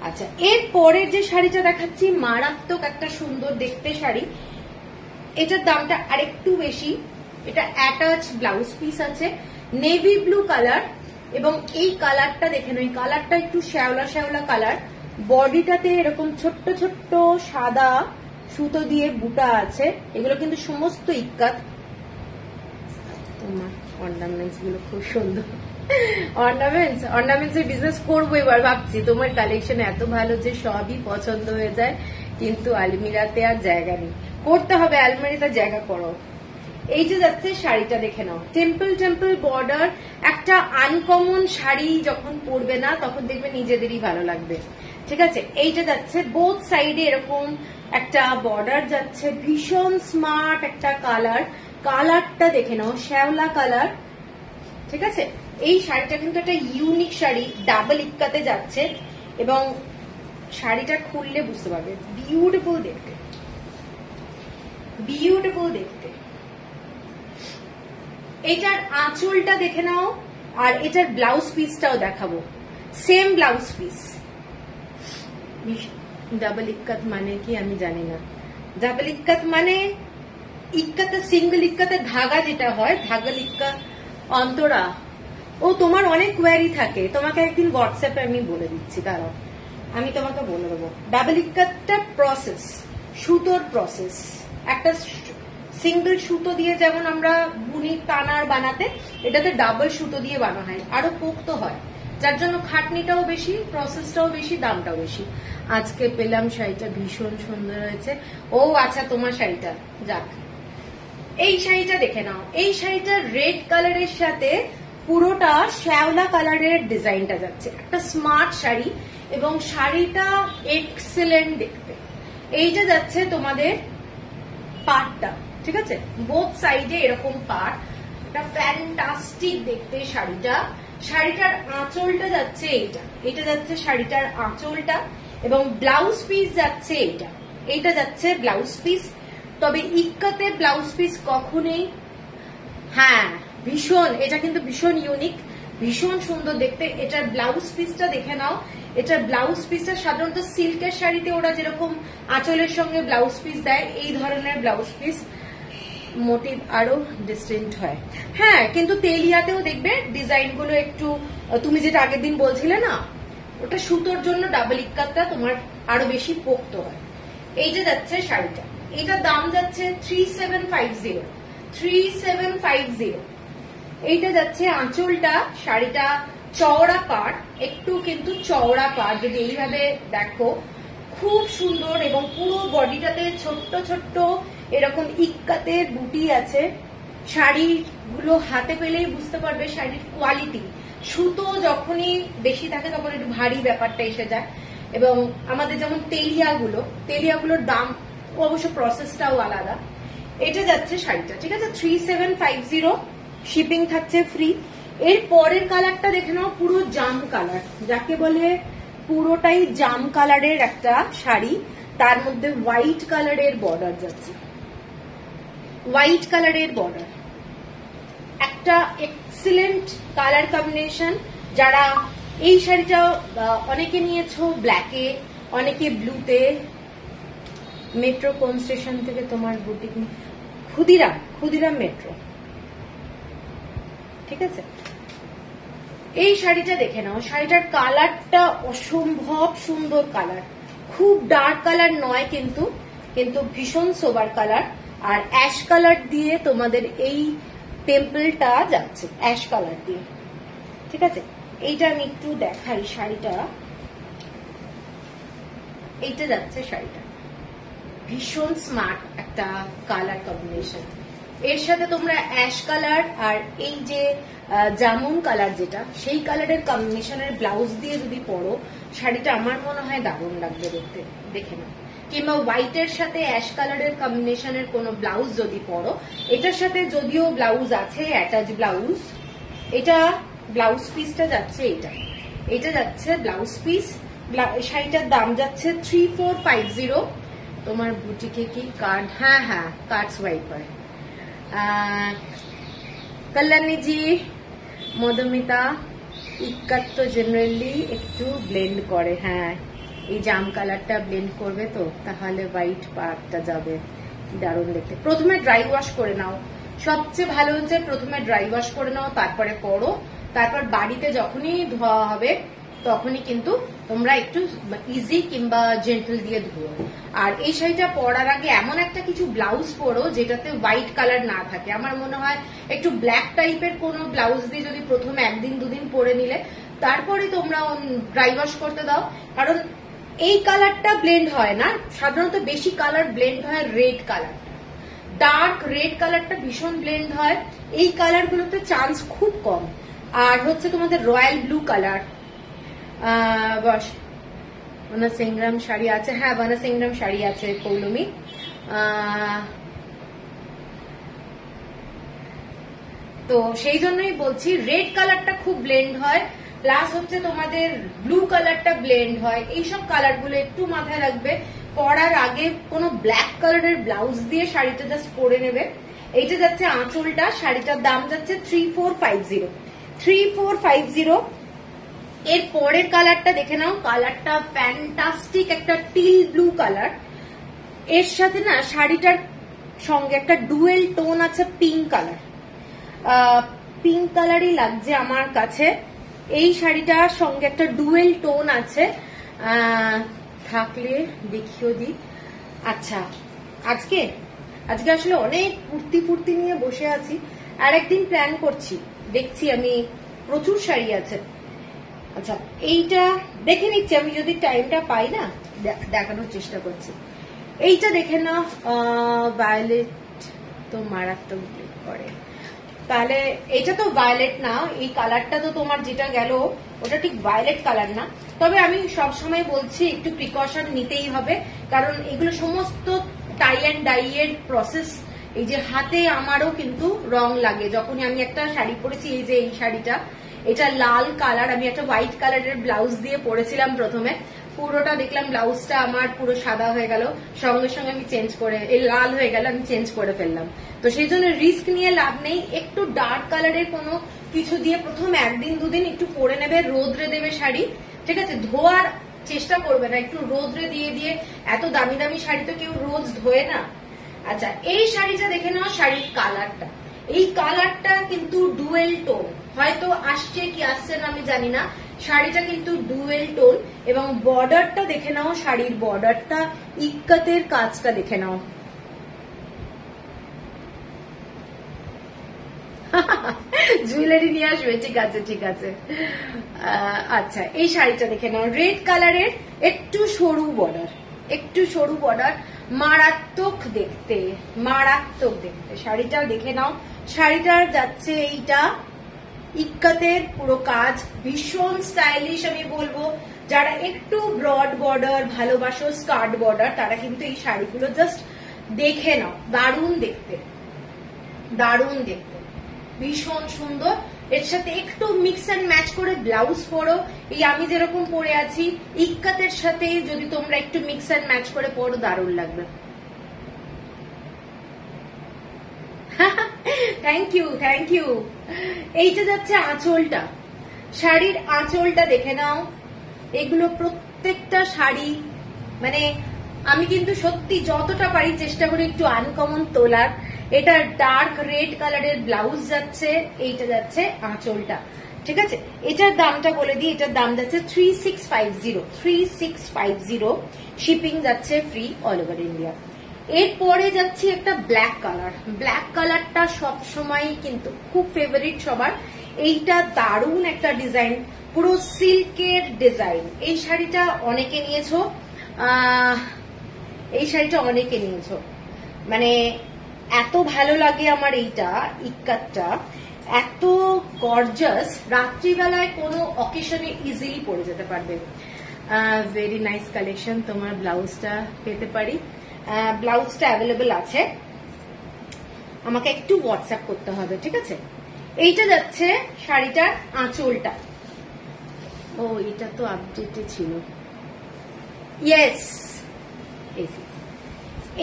আচ্ছা, এর পরের যে শাড়িটা দেখাচ্ছি মারাত্মক একটা সুন্দর দেখতে শাড়ি, এটার দামটা আরেকটু বেশি। এটা অ্যাটাচ ব্লাউজ পিস আছে, নেভি ব্লু কালার, এবং এই কালারটা দেখে নাও, এই কালারটা একটু শ্যাওলা শ্যাওলা কালার। বডিটাতে এরকম ছোট্ট ছোট্ট সাদা সুতো দিয়ে বুটা আছে, এগুলো কিন্তু সমস্ত ইক্কাত। তোমার অর্নামেন্টস গুলো খুব সুন্দর, অর্নামেন্টস এর বিজনেস করবো এবার ভাবছি। তোমার কালেকশন এত ভালো যে সবই পছন্দ হয়ে যায়, কিন্তু আলমিরাতে আর জায়গা নেই, করতে হবে আলমারিতে জায়গা করো। এই যে যাচ্ছে শাড়িটা দেখে নাও, টেম্পল টেম্পল বর্ডার, একটা আনকমন শাড়ি যখন পরবে না তখন দেখবে নিজেদেরই ভালো লাগবে, ঠিক আছে। এইটা যাচ্ছে বোথ সাইডে এরকম একটা বর্ডার যাচ্ছে, ভীষণ স্মার্ট একটা কালার। কালারটা দেখে নাও শ্যাওলা কালার, ঠিক আছে। এই শাড়িটা কিন্তু একটা ইউনিক শাড়ি, ডাবল ইক্কাতে যাচ্ছে এবং শাড়িটা খুললে বুঝতে পারবে বিউটিফুল দেখতে, বিউটিফুল দেখতে। এটার আঁচলটা দেখে নাও, আর এটার ব্লাউজ পিসটাও দেখাবো, সেম ব্লাউজ পিস। ডাবল ইক্কাত মানে কি আমি জানি না। ডাবল ইক্কাত মানে ইক্কাতে সিঙ্গল ইক্কাতে ধাগা যেটা হয়, ধাগল ইক্কাত অন্তরা। ও তোমার অনেক কোয়ারি থাকে, তোমাকে একদিন হোয়াটসঅ্যাপে আমি বলে দিচ্ছি, দাঁড়াও আমি তোমাকে বলে দেবো। ডাবল ইক্কাতটা প্রসেস, সুতোর প্রসেস, একটা সিঙ্গল সুতো দিয়ে যেমন আমরা বুনি টানার বানাতে, এটাতে ডাবল সুতো দিয়ে বানানো হয়, আরো পোক্ত হয়, যার জন্য খাটনিটাও বেশি, প্রসেসটাও বেশি, দামটাও বেশি। আজকে পেলাম শাড়িটা ভীষণ সুন্দর হয়েছে। ও আচ্ছা, তোমার শাড়িটা যাক, এই শাড়িটা দেখে নাও। এই শাড়িটা রেড কালারের সাথে পুরোটা শ্যাওলা কালারের ডিজাইনটা যাচ্ছে, একটা স্মার্ট শাড়ি এবং শাড়িটা এক্সেলেন্ট দেখতে। এইটা যাচ্ছে তোমাদের পাটটা, ঠিক আছে, বোথ সাইডে এরকম পাট, এটা ফ্যান্টাস্টিক দেখতে শাড়িটা। শাড়িটার আঁচলটা যাচ্ছে এইটা, এটা যাচ্ছে শাড়িটার আঁচলটা এবং ব্লাউজ পিস যাচ্ছে এইটা, এইটা যাচ্ছে ব্লাউজ পিস। তবে ইক্কাতে ব্লাউজ পিস কখনোই, হ্যাঁ ভীষণ, এটা কিন্তু ভীষণ ইউনিক, ভীষণ সুন্দর দেখতে। এটার ব্লাউজ পিসটা দেখে নাও, এটার ব্লাউজ পিসটা সাধারণত সিল্কের শাড়িতে ওরা যেরকম আঁচলের সঙ্গে ব্লাউজ পিস দেয়, এই ধরনের ব্লাউজ পিস মোটিভ আরো ডিস্টিংক্ট হয়। হ্যাঁ, কিন্তু তেলিয়াতেও দেখবে ডিজাইন গুলো একটু, তুমি যেটা আগের দিন বলছিলে না, ওটা সুতোর জন্য ডাবল ইক্কাতটা তোমার আরো বেশি পোক্ত হয়। এইটা যাচ্ছে শাড়িটা, এটার দাম যাচ্ছে 3750, 3750। এইটা যাচ্ছে আঁচলটা, শাড়িটা চওড়া পাড়, একটু কিন্তু চওড়া পাড়, যদি এইভাবে দেখো খুব সুন্দর, এবং পুরো বডিটাতে ছোট্ট ছোট্ট এরকম ইক্কাতের বুটি আছে। শাড়িগুলো হাতে পেলেই বুঝতে পারবে শাড়ির কোয়ালিটি। সুতো যখনই বেশি থাকে তখন একটু ভারী ব্যাপারটা এসে যায়। এবং আমাদের যেমন তেলিয়াগুলোর দাম অবশ্য প্রসেসটাও আলাদা। এটা যাচ্ছে শাড়িটা, ঠিক আছে, 3750, শিপিং থাকছে ফ্রি। এর পরের কালারটা দেখে নাও, পুরো জাম কালার, যাকে বলে পুরোটাই জাম কালারের একটা শাড়ি, তার মধ্যে হোয়াইট কালারের বর্ডার যাচ্ছে, হোয়াইট কালারের বর্ডার, একটা এক্সিলেন্ট কালার কম্বিনেশন। যারা এই শাড়িটা অনেকে নিয়েছো ব্ল্যাকে, অনেকে ব্লুতে। মেট্রো কোন স্টেশন থেকে তোমার বুটিক? ক্ষুদিরাম মেট্রো, ঠিক আছে। এই শাড়িটা দেখে নাও, শাড়িটার কালারটা অসম্ভব সুন্দর কালার, খুব ডার্ক কালার নয় কিন্তু ভীষণ সোবার কালার। আর অ্যাশ কালার দিয়ে তোমাদের এই টেম্পলটা যাচ্ছে, অ্যাশ কালার দিয়ে, ঠিক আছে। এইটা আমি একটু দেখাই শাড়িটা, এইটা যাচ্ছে শাড়িটা, ভীষণ স্মার্ট একটা কালার কম্বিনেশন। এর সাথে তোমরা অ্যাশ কালার আর এই যে জামুন কালার, যেটা সেই কালারের কম্বিনেশনের ব্লাউজ দিয়ে যদি পরো, শাড়িটা আমার মনে হয় দারুণ লাগবে দেখতে, দেখে নাও। কিংবা হোয়াইটের সাথে অ্যাশ কালারের কম্বিনেশনের কোনো ব্লাউজ যদি পরো, এটার সাথে যদিও ব্লাউজ আছে, অ্যাটাচ ব্লাউজ। এটা ব্লাউজ পিসটা যাচ্ছে, এটা যাচ্ছে ব্লাউজ পিস। শাড়িটার দাম যাচ্ছে 3450। তোমার বুটিকে কি কার্ড? হ্যাঁ, কার্ড সোয়াইপ হয়। কল্যাণী জি, মধুমিতা, ইক্কাত তো জেনারেলি একটু ব্লেন্ড করে, হ্যাঁ, এই জাম কালারটা ব্লেন্ড করবে তো, তাহলে হোয়াইট পার্টটা যাবে, দারুণ দেখতে। প্রথমে ড্রাই ওয়াশ করে নাও, সবচেয়ে ভালো হচ্ছে প্রথমে ড্রাই ওয়াশ করে নাও, তারপরে পরো। তারপর বাড়িতে যখনই ধোয়া হবে তখনই কিন্তু তোমরা একটু ইজি কিংবা জেন্টল দিয়ে ধুও। আর এই শাড়িটা পরার আগে এমন একটা কিছু ব্লাউজ পরো যেটাতে হোয়াইট কালার না থাকে। আমার মনে হয় একটু ব্ল্যাক টাইপের কোনো ব্লাউজ দিয়ে যদি প্রথমে একদিন দুদিন পরে নিলে, তারপরে তোমরা ড্রাই ওয়াশ করতে দাও। কারণ এই কালারটা ব্লেন্ড হয় না, সাধারণত বেশি কালার ব্লেন্ড হয় রেড কালার, ডার্ক রেড কালারটা ভীষণ ব্লেন্ড হয়, এই কালারগুলোতে চান্স খুব কম। আর হচ্ছে তোমাদের রয়্যাল ব্লু কালার, বানা সিংগ্রাম শাড়ি আছে, হ্যাঁ বানা সিংগ্রাম শাড়ি আছে পৌলমি। তো সেই জন্যই বলছি রেড কালারটা খুব ব্লেন্ড হয়, প্লাস হচ্ছে তোমাদের ব্লু কালারটা ব্লেন্ড হয়। এইসব কালারগুলো একটু মাথায় রাখবে। পরার আগে কোনো ব্ল্যাক কালারের ব্লাউজ দিয়ে শাড়িটা জাস্ট পরে নেবে। এইটা যাচ্ছে আঁচলটা, শাড়িটার দাম যাচ্ছে 3450। এর পরের কালারটা দেখে নাও, কালারটা ফ্যান্টাস্টিক, একটা টিল ব্লু কালার। এর সাথে না শাড়িটার সঙ্গে একটা ডুয়েল টোন আছে পিঙ্ক কালার, পিঙ্ক কালারই লাগছে আমার কাছে। এই শাড়িটার সঙ্গে একটা ডুয়েল টোন আছে, থাকলে দেখিও দি। আচ্ছা, আজকে আসলে অনেক কুর্তি নিয়ে বসে আছি, আর একদিন প্ল্যান করছি, দেখছি আমি প্রচুর শাড়ি আছে। আচ্ছা, এইটা দেখে নিচ্ছি, আমি যদি টাইমটা পাই না দেখানোর চেষ্টা করছি। এইটা দেখে না, ভায়োলেট তো মারাত্মক করে, তাহলে এটা তো ভায়োলেট না, এই কালারটা তো তোমার যেটা গেল ওটা ঠিক ভায়োলেট কালার না। তবে আমি সবসময় বলছি একটু প্রিকশন নিতেই হবে, কারণ এগুলো সমস্ত টাই অ্যান্ড ডাই এর প্রসেস। এই যে হাতে আমারও কিন্তু রং লাগে, যখনই আমি একটা শাড়ি পরেছি, এই যে এই শাড়িটা, এটা লাল কালার, আমি একটা হোয়াইট কালারের ব্লাউজ দিয়ে পরেছিলাম প্রথমে, পুরোটা দেখলাম ব্লাউজটা আমার পুরো সাদা হয়ে গেল, সঙ্গে সঙ্গে আমি চেঞ্জ করে, এই লাল হয়ে গেল, আমি চেঞ্জ করে ফেললাম। তো সেই জন্য রিস্ক নিয়ে লাভ নেই, একটু ডার্ক কালারের কোনো কিছু দিয়ে প্রথম একদিন দুদিন একটু পরে নেবে, রোদ্রে দেবে শাড়ি, ঠিক আছে? ধোয়ার চেষ্টা করবে না, একটু রোদ্রে দিয়ে দিয়ে, এত দামি দামি শাড়ি তো কেউ রোজ ধোয়ে না। আচ্ছা, এই শাড়িটা দেখে নাও, শাড়ির কালারটা, এই কালারটা কিন্তু ডুয়েল টোন, হয়তো আসছে কি আসছে না আমি জানি না, শাড়িটা কিন্তু ডুয়েল টোন। এবং বর্ডারটা দেখে নাও, শাড়ির বর্ডারটা, ইক্কাতের কাজটা দেখে নাও। জুয়েলারি নিয়ে আসবে, ঠিক আছে ঠিক আছে। আচ্ছা, এই শাড়িটা দেখে নাও, রেড কালারের, একটু সরু বর্ডার, একটু সরু বর্ডার, মারাত্মক দেখতে, মারাত্মক দেখতে। শাড়িটা দেখে নাও, শাড়িটার যাচ্ছে এইটা ইক্কাতের পুরো কাজ, ভীষণ স্টাইলিশ। আমি বলবো যারা একটু ব্রড বর্ডার ভালোবাসো, স্কার্ট বর্ডার, তারা কিন্তু এই শাড়িগুলো জাস্ট দেখে নাও, দারুণ দেখতে, দারুণ দেখতে, ভীষণ সুন্দর। এর সাথে একটু মিক্স অ্যান্ড ম্যাচ করে ব্লাউজ পরো, এই আমি যেরকম পরে আছি, ইক্কাতের সাথে যদি তোমরা একটু মিক্স অ্যান্ড ম্যাচ করে পরো, দারুণ লাগবে। Thank you thank you. এইটা যাচ্ছে আঁচলটা, শাড়ির আঁচলটা দেখে নাও। এগুলো প্রত্যেকটা শাড়ি মানে আমি কিন্তু সত্যি যতটা পারি চেষ্টা করি একটু আনকমন তোলার। এটা ডার্ক রেড কালারের ব্লাউজ যাচ্ছে, এইটা যাচ্ছে আঁচলটা, ঠিক আছে? এটার দামটা বলে দিই, এটার দাম যাচ্ছে 3650, 3650, শিপিং যাচ্ছে ফ্রি অল ওভার ইন্ডিয়া। এরপরে যাচ্ছে একটা ব্ল্যাক কালার, ব্ল্যাক কালারটা সব সময় কিন্তু খুব ফেভারিট সবার। এইটা দারুণ একটা ডিজাইন, পুরো সিল্কের ডিজাইন। এই শাড়িটা অনেকে নিয়েছো, এই শাড়িটা অনেকে নিয়েছো, মানে এত ভালো লাগে আমার এইটা, ইক্কাতটা এত গর্জাস, রাত্রিবেলায় কোনো অকেশনে ইজিলি পরে যেতে পারবে। Very nice collection. তোমার ব্লাউজটা পেতে পারি? ব্লাউজটা অ্যাভেলেবল আছে, আমাকে একটু হোয়াটসঅ্যাপ করতে হবে, ঠিক আছে? এইটা যাচ্ছে শাড়িটার আঁচলটা। ও, এটা তো আপডেটে ছিল, ইয়েস।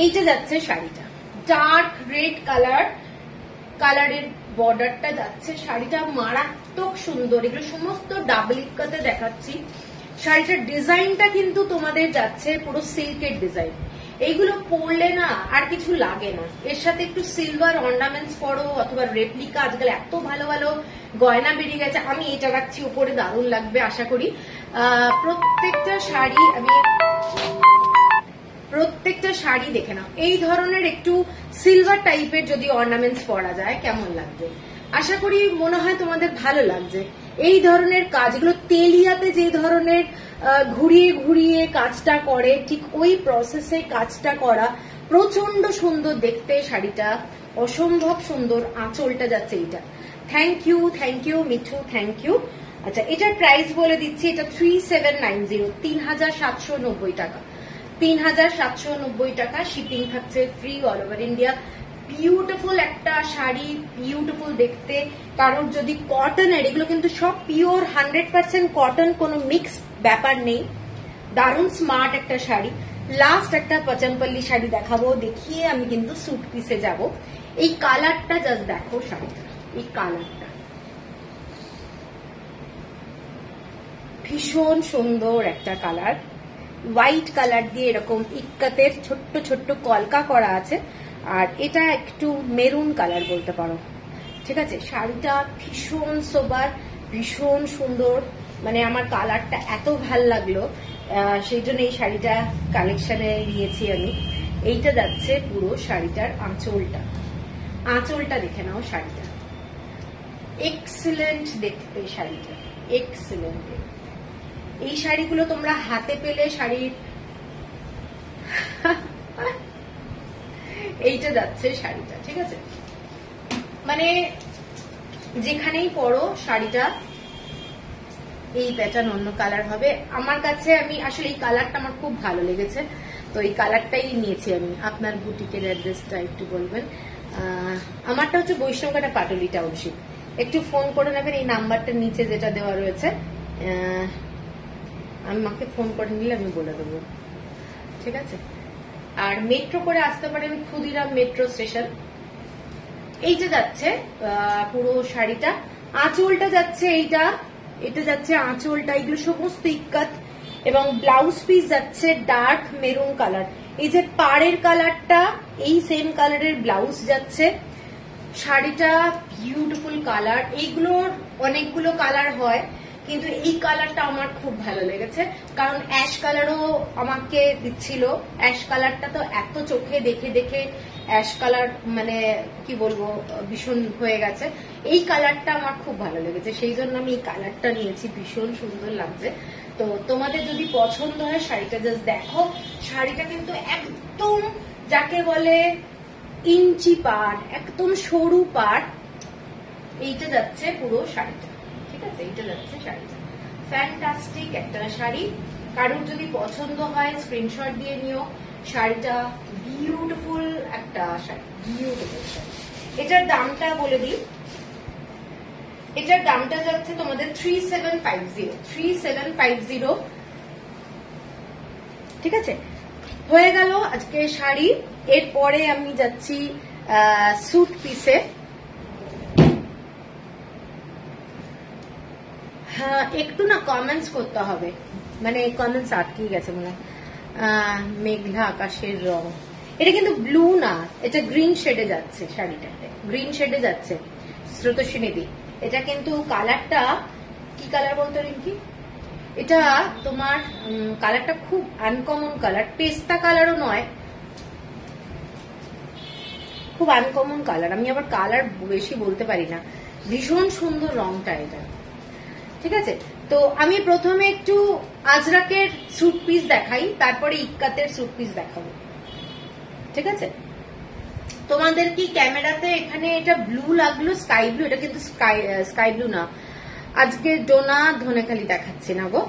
এইটা যাচ্ছে শাড়িটা, ডার্ক রেড কালার, কালারের বর্ডারটা যাচ্ছে, শাড়িটা মারাত্মক সুন্দর। এগুলো সমস্ত ডাবল ইক্কাতে দেখাচ্ছি। শাড়িটার ডিজাইনটা কিন্তু তোমাদের যাচ্ছে পুরো সিল্কের ডিজাইন। এইগুলো পরলে না আর কিছু লাগে না, এর সাথে একটু সিলভার অর্নামেন্টস পরো অথবা রেপ্লিকা, আজকাল এত ভালো ভালো গয়না বেরিয়ে গেছে। আমি এটা রাখছি উপরে, দারুণ লাগবে আশা করি। প্রত্যেকটা শাড়ি আমি প্রত্যেকটা শাড়ি দেখে নাও, এই ধরনের একটু সিলভার টাইপের যদি অর্নামেন্টস পরা যায় কেমন লাগবে, আশা করি মনে হয় তোমাদের ভালো লাগছে। এই ধরনের কাজগুলো তেলিয়াতে যে ধরনের ঘুরিয়ে ঘুরিয়ে কাজটা করে, ঠিক ওই প্রসেসে কাজটা করা, প্রচন্ড সুন্দর দেখতে শাড়িটা, অসম্ভব সুন্দর। আঁচলটা যাচ্ছে এইটা। Thank you Mithu, thank you. আচ্ছা, এটার প্রাইস বলে দিচ্ছি, এটা 3790, 3790 টাকা, 3790 টাকা, শিপিং থাকছে free all over India. Beautiful একটা শাড়ি, বিউটিফুল দেখতে। কারণ যদি কটনের, এগুলো কিন্তু সব পিওর 100% কটন, কোনো মিক্স ব্যাপার নেই। দারুণ স্মার্ট একটা শাড়ি। লাস্ট একটা পচমপল্লি শাড়ি দেখাবো, দেখিয়ে আমি কিন্তু স্যুট পিসে যাব। এই কালারটা জাস্ট দেখো শাড়িটা, এই কালারটা ভীষণ সুন্দর একটা কালার, হোয়াইট কালার দিয়ে এরকম ইক্কাতের ছোট্ট ছোট্ট কলকা করা আছে, আর এটা একটু মেরুন কালার বলতে পারো, ঠিক আছে? শাড়িটা ভীষণ সোবার, ভীষণ সুন্দর, মানে আমার কালারটা এত ভাল লাগলো, সেই জন্য এই শাড়িটা কালেকশনে নিয়েছি আমি। এইটা যাচ্ছে পুরো শাড়িটার আঁচলটা, আঁচলটা দেখে নাও। শাড়িটা এক্সিলেন্ট দেখতে, শাড়িটা এক্সিলেন্ট। এই শাড়িগুলো তোমরা হাতে পেলে শাড়ির এইটা যাচ্ছে শাড়িটা, ঠিক আছে? মানে যেখানেই পরো শাড়িটা এই প্যাটার্ন অন্য কালার হবে। আমার কাছে, আমি আসলে এই কালারটা আমার খুব ভালো লেগেছে, তো এই কালারটাই নিয়েছি আমি। আপনার বুটিকের অ্যাড্রেসটা একটু বলবেন? আমারটা হচ্ছে বৈষ্ণবঘাটা পাটুলি টাউনশিপ। একটু ফোন করে নেবেন, এই নাম্বারটার নিচে যেটা দেওয়া রয়েছে, আমাকে ফোন করে নিলে আমি বলে দেবো, ঠিক আছে? আর মেট্রো করে আসতে পারেন ক্ষুদিরাম মেট্রো স্টেশন। এইটা যাচ্ছে পুরো শাড়িটা আঁচলটা যাচ্ছে এইটা, এটা যাচ্ছে আঁচলটা, এগুলো সমস্ত ইক্কাত। এবং ব্লাউজ পিস যাচ্ছে ডার্ক মেরুন কালার। এই যে পাড়ের কালারটা, এই সেম কালারের ব্লাউজ যাচ্ছে। শাড়িটা বিউটিফুল কালার। এইগুলোর অনেকগুলো কালার হয়, কিন্তু এই কালারটা আমার খুব ভালো লেগেছে, কারণ অ্যাশ কালারও আমাকে দিচ্ছিল। অ্যাশ কালারটা তো এত চোখে দেখে দেখে অ্যাশ কালার মানে কি বলবো ভীষণ হয়ে গেছে। এই কালারটা আমার খুব ভালো লেগেছে, সেই জন্য আমি এই কালারটা নিয়েছি, ভীষণ সুন্দর লাগছে। তো তোমাদের যদি পছন্দ হয় শাড়িটা জাস্ট দেখো। শাড়িটা কিন্তু একদম যাকে বলে ইঞ্চি পাড়, একদম সরু পাড়। এইটা যাচ্ছে পুরো শাড়িটা, ঠিক আছে, এইটা যাচ্ছে শাড়িটা। ফ্যান্টাস্টিক একটা শাড়ি। কারোর যদি পছন্দ হয় স্ক্রিনশট দিয়ে নিও। শাড়িটা বিউটিফুল একটা শাড়ি, বিউটিফুল শাড়ি। এটার দামটা বলে দিই, এটার দামটা যাচ্ছে তোমাদের 3750। ঠিক আছে, হয়ে গেল আজকে শাড়ি। এরপরে আমি যাচ্ছি স্যুট পিসে। হ্যাঁ, একটু না কমেন্টস করতে হবে, মানে কমেন্টস আটকে গেছে মনে হয়। মেঘলা আকাশের রং, এটা কিন্তু ব্লু না, এটা গ্রিন শেডে যাচ্ছে শাড়িটাতে, গ্রিন শেডে যাচ্ছে স্রোতস্বিনীদি। এটা কিন্তু কালারটা কি কালার বলতো রিঙ্কি? এটা তোমার কালারটা খুব আনকমন কালার, পেস্তা কালারও নয়, খুব আনকমন কালার। আমি আবার কালার বেশি বলতে পারি না। ভীষণ সুন্দর রংটা এটা, ঠিক আছে। তো আমি প্রথমে একটু আজরাকের স্যুট পিস দেখাই, তারপরে ইক্কাতের স্যুট পিস দেখাবো, ঠিক আছে। তোমাদের কি ক্যামেরাতে এখানে এটা ব্লু লাগলো, স্কাই ব্লু? এটা কিন্তু স্কাই ব্লু না, আজকে ডোনা ধনেখালি দেখাচ্ছি না গো।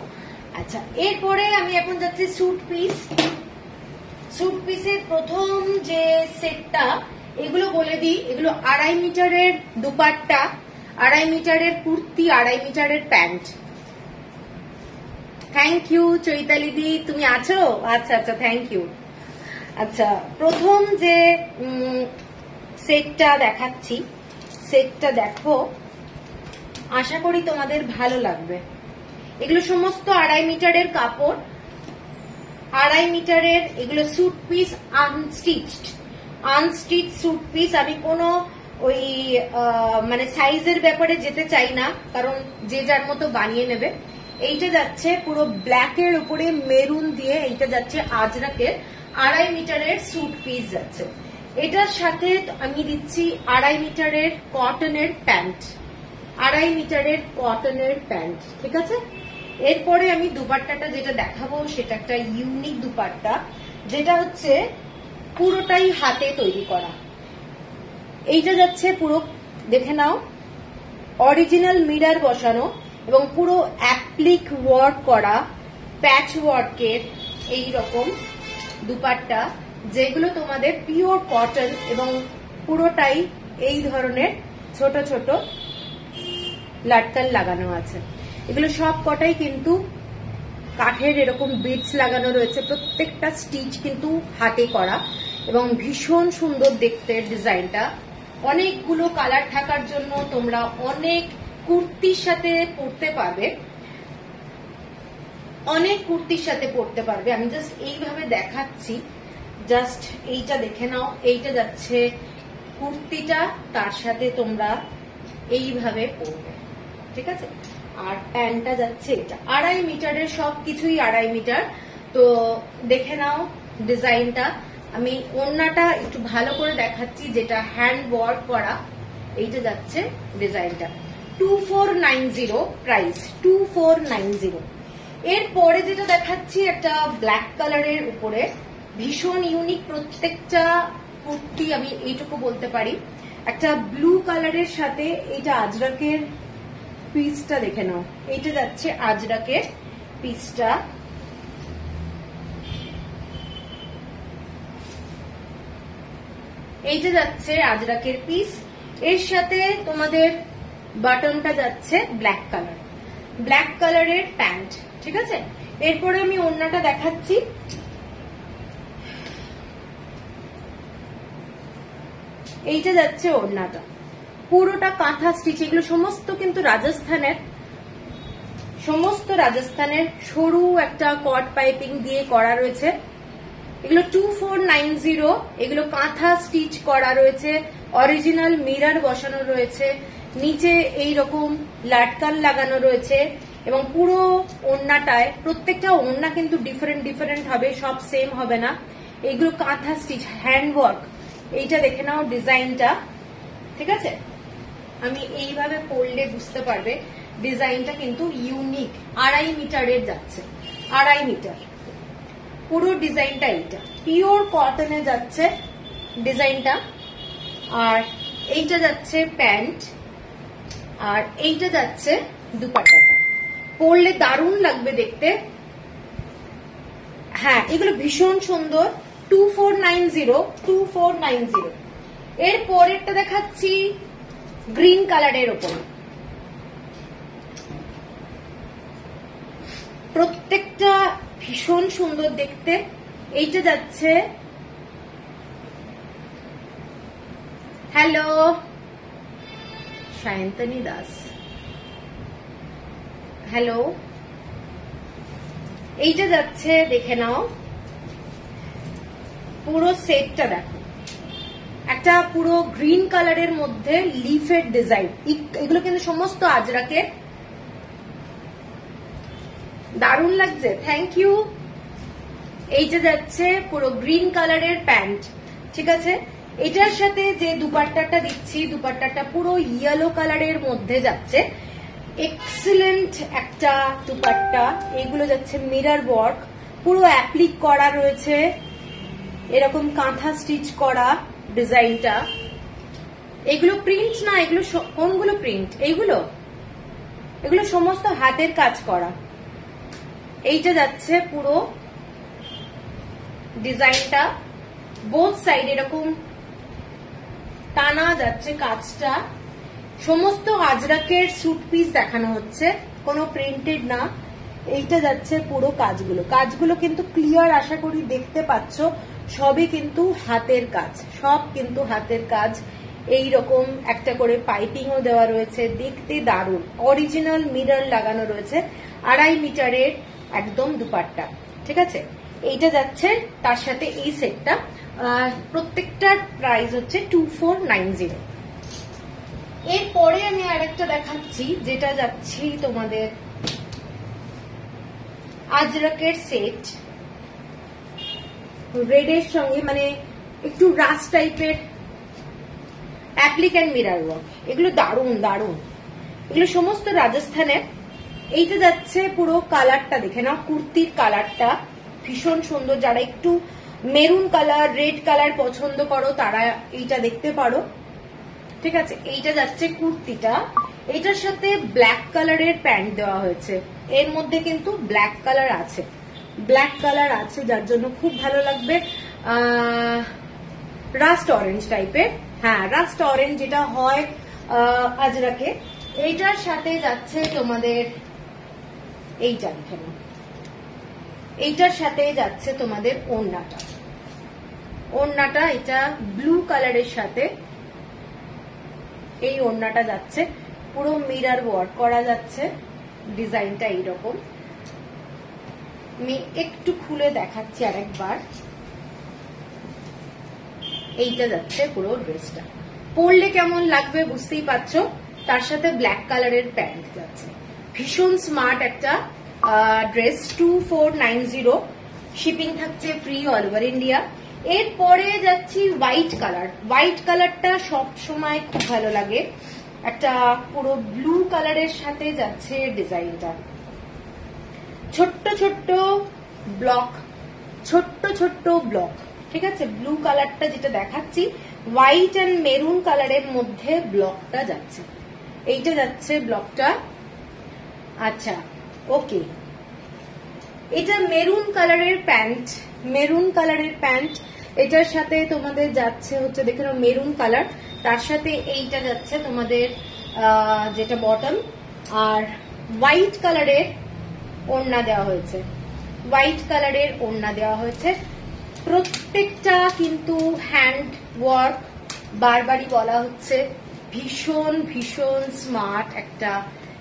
আচ্ছা, এরপরে আমি এখন যাচ্ছি স্যুট পিস। স্যুট পিসের প্রথম যে সেটটা, এগুলো বলে দিই, এগুলো 2.5 মিটারের দুপাট্টা, 2.5 মিটারের কুর্তি, 2.5 মিটারের প্যান্ট। থ্যাংক ইউ চৈতালি দি, তুমি আছো? আচ্ছা আচ্ছা, থ্যাংক ইউ। আচ্ছা, প্রথম যে সেটটা দেখাচ্ছি, সেটটা দেখো, আশা করি তোমাদের ভালো লাগবে। এগুলো সমস্ত 2.5 মিটারের কাপড়, 2.5 মিটারের এগুলো suit piece, unstitched suit piece. আমি কোনো ওই মানে সাইজের ব্যাপারে যেতে চাই না, কারণ যে যার মতো বানিয়ে নেবে। এইটা যাচ্ছে পুরো ব্ল্যাকের উপরে মেরুন দিয়ে, এইটা যাচ্ছে আজরাকের 2.5 মিটারের স্যুট পিস যাচ্ছে। এটার সাথে আমি দিচ্ছি 2.5 মিটারের কটনের প্যান্ট, 2.5 মিটারের কটনের প্যান্ট, ঠিক আছে। এরপরে আমি দুপাট্টাটা যেটা দেখাবো সেটা একটা ইউনিক দুপাট্টা, যেটা হচ্ছে পুরোটাই হাতে তৈরি করা। এইটা যাচ্ছে পুরো, দেখে নাও, অরিজিনাল মিরর বসানো এবং পুরো অ্যাপ্লিক ওয়ার্ক করা, প্যাচ ওয়ার্কের এই রকম দুপাট্টা, যেগুলো তোমাদের পিওর কটন এবং পুরোটাই এই ধরনের ছোট ছোট লাটকান লাগানো আছে। এগুলো সব কটাই কিন্তু কাঠের এরকম বিটস লাগানো রয়েছে, প্রত্যেকটা স্টিচ কিন্তু হাতে করা এবং ভীষণ সুন্দর দেখতে ডিজাইনটা। অনেকগুলো কালার থাকার জন্য তোমরা অনেক কুর্তির সাথে পরতে পারবে, অনেক কুর্তির সাথে পরতে পারবে। আমি জাস্ট এইভাবে দেখাচ্ছি, জাস্ট এইটা দেখে নাও। এইটা যাচ্ছে কুর্তিটা, তার সাথে তোমরা এইভাবে পরবে, ঠিক আছে। আর প্যান্টটা যাচ্ছে এটা 2.5 মিটারের, সবকিছুই 2.5 মিটার। তো দেখে নাও ডিজাইনটা। আমি ওড়নাটা একটু ভালো করে দেখাচ্ছি, যেটা হ্যান্ড ওয়ার্ক করা। এইটা যাচ্ছে ডিজাইনটা 2490 প্রাইস, 2490। এরপরে যেটা দেখাচ্ছি একটা ব্ল্যাক কালারের উপরে, ভীষণ ইউনিক প্রত্যেকটা কুর্তি, আমি এইটুকু বলতে পারি। একটা ব্লু কালারের সাথে এইটা আজরাকের পিসটা দেখে নাও, এইটা যাচ্ছে আজরাকের পিসটা। এইটা যাচ্ছে আজরাকের পিস, এর সাথে তোমাদের বাটনটা যাচ্ছে ব্ল্যাক কালার, ব্ল্যাক কালারের প্যান্ট, ঠিক আছে। এরপরে আমি ওড়নাটা দেখাচ্ছি। এইটা যাচ্ছে ওড়নাটা, পুরোটা কাঁথা স্টিচ, এগুলো সমস্ত কিন্তু রাজস্থানের সরু একটা কট পাইপিং দিয়ে করা রয়েছে। এগুলো 2490, এগুলো কাঁথা স্টিচ করা রয়েছে, অরিজিনাল মিরর বসানো রয়েছে, নিচে এই রকম লাটকান লাগানো রয়েছে এবং পুরো ওড়নাটায়, প্রত্যেকটা ওড়না কিন্তু ডিফারেন্ট হবে, সব সেম হবে না। এইগুলো কাঁথা স্টিচ, হ্যান্ডওয়ার্ক। এইটা দেখে নাও ডিজাইনটা, ঠিক আছে? আমি এইভাবে পরলে বুঝতে পারবে ডিজাইনটা কিন্তু ইউনিক। 2.5 মিটারের যাচ্ছে, 2.5 মিটার পুরো ডিজাইনটা। এইটা পিওর কটনে যাচ্ছে ডিজাইনটা। আর এইটা যাচ্ছে প্যান্ট, আর এইটা যাচ্ছে দুপাট্টাটা। পরলে দারুণ লাগবে দেখতে। হ্যাঁ, এগুলো ভীষণ সুন্দর। 2490। এর পরেরটা দেখাচ্ছি গ্রিন কালারের ওপর। প্রত্যেকটা ভীষণ সুন্দর দেখতে। এইটা যাচ্ছে, হ্যালো সায়ন্তনী দাস, হ্যালো। এইটা যাচ্ছে, দেখে নাও পুরো সেটটা দেখো, একটা পুরো গ্রিন কালারের মধ্যে লিফের ডিজাইন। এগুলো কিন্তু সমস্ত আজরাকের, দারুণ লাগছে, থ্যাংক ইউ। এইটা যাচ্ছে পুরো গ্রিন কালারের প্যান্ট, ঠিক আছে? এটার সাথে যে দুপাট্টাটা দিচ্ছি, দুপাট্টাটা পুরো ইয়েলো কালারের মধ্যে যাচ্ছে। এক্সিলেন্ট একটা দুপাট্টা। এগুলো যাচ্ছে মিরর ওয়ার্ক, পুরো অ্যাপ্লিক করা রয়েছে, এরকম কাঁথা স্টিচ করা ডিজাইনটা। এগুলো প্রিন্ট না, এগুলো কোনগুলো প্রিন্ট? এগুলো সমস্ত হাতের কাজ করা। এইটা যাচ্ছে পুরো ডিজাইনটা, বোথ সাইড এরকম টানা যাচ্ছে কাজটা। সমস্ত আজরাকের স্যুট পিস দেখানো হচ্ছে, কোনো প্রিন্টেড না। এইটা যাচ্ছে পুরো কাজগুলো কিন্তু ক্লিয়ার আশা করি দেখতে পাচ্ছ। সবই কিন্তু হাতের কাজ, সব কিন্তু হাতের কাজ। এই রকম একটা করে পাইপিংও দেওয়া রয়েছে, দেখতে দারুণ। অরিজিনাল মিরর লাগানো রয়েছে। 2.5 মিটারের একদম দুপাট্টা, ঠিক আছে? এইটা যাচ্ছে তার সাথে এই সেটটা। প্রত্যেকটার প্রাইস হচ্ছে 2490। এরপরে আমি আরেকটা দেখাচ্ছি, যেটা যাচ্ছি তোমাদের আজরাকের সেট, রেডের সঙ্গে, মানে একটু রাস টাইপের অ্যাপ্লিক অ্যান্ড মিরর ওয়ার্ক। এগুলো দারুণ। এগুলো সমস্ত রাজস্থানের। এইটা যাচ্ছে পুরো কালারটা দেখে নাও, কুর্তির কালারটা ভীষণ সুন্দর। যারা একটু মেরুন কালার, রেড কালার পছন্দ করো তারা এইটা দেখতে পারো, ঠিক আছে? এইটা যাচ্ছে কুর্তিটা। এটার সাথে ব্ল্যাক কালারের প্যান্ট দেওয়া হয়েছে। এর মধ্যে কিন্তু ব্ল্যাক কালার আছে, যার জন্য খুব ভালো লাগবে। রাস্ট অরেঞ্জ টাইপের, হ্যাঁ রাস্ট অরেঞ্জ যেটা হয় আজরাকে। এইটার সাথে যাচ্ছে তোমাদের এইটা দেখে নাও, এইটার সাথে যাচ্ছে তোমাদের ওড়নাটা এটা ব্লু কালারের সাথে এই ওড়নাটা যাচ্ছে, পুরো মিরর ওয়ার্ক করা যাচ্ছে। ডিজাইনটা এইরকম। আমি একটু খুলে দেখাচ্ছি আরেকবার। এইটা যাচ্ছে পুরো ড্রেসটা। পরলে কেমন লাগবে বুঝতেই পারছো। তার সাথে ব্ল্যাক কালারের প্যান্ট যাচ্ছে। ভীষণ স্মার্ট একটা ড্রেস। 2490। শিপিং থাকছে ফ্রি অল ওভার ইন্ডিয়া। এরপরে যাচ্ছি হোয়াইট কালারটা সব সময় খুব ভালো লাগে। একটা পুরো ব্লু কালারের সাথে যাচ্ছে ডিজাইনটা। ছোট্ট ব্লক, ঠিক আছে? ব্লু কালারটা যেটা দেখাচ্ছি, হোয়াইট অ্যান্ড মেরুন কালারের মধ্যে ব্লকটা যাচ্ছে। এইটা যাচ্ছে ব্লকটা। আচ্ছা, ওকে। এটা মেরুন কালারের প্যান্ট। এটার সাথে তোমাদের যাচ্ছে হচ্ছে, দেখে নাও, মেরুন কালার। তার সাথে এইটা যাচ্ছে তোমাদের যেটা বটম। আর হোয়াইট কালারের ওড়না দেওয়া হয়েছে। প্রত্যেকটা কিন্তু হ্যান্ড ওয়ার্ক, বারবারই বলা হচ্ছে, ভীষণ ভীষণ স্মার্ট একটা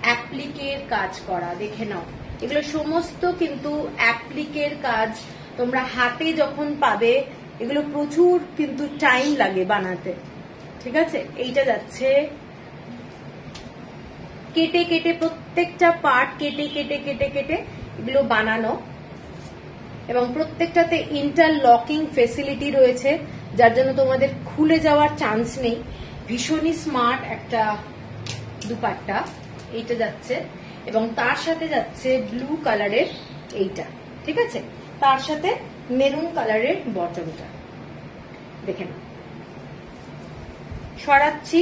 অ্যাপ্লিকের কাজ করা, দেখে নাও। এগুলো সমস্ত কিন্তু অ্যাপ্লিকের কাজ। তোমরা হাতে যখন পাবে এগুলো প্রচুর কিন্তু টাইম লাগে বানাতে, ঠিক আছে। এইটা যাচ্ছে কেটে কেটে, প্রত্যেকটা পার্ট কেটে কেটে কেটে কেটে এগুলো বানানো, এবং প্রত্যেকটাতে ইন্টারলকিং ফেসিলিটি রয়েছে, যার জন্য তোমাদের খুলে যাওয়ার চান্স নেই। ভীষণই স্মার্ট একটা দুপাট্টা এইটা যাচ্ছে, এবং তার সাথে যাচ্ছে ব্লু কালারের এইটা, ঠিক আছে। তার সাথে মেরুন কালারের বটমটা, দেখে নাও। সরাচ্ছি,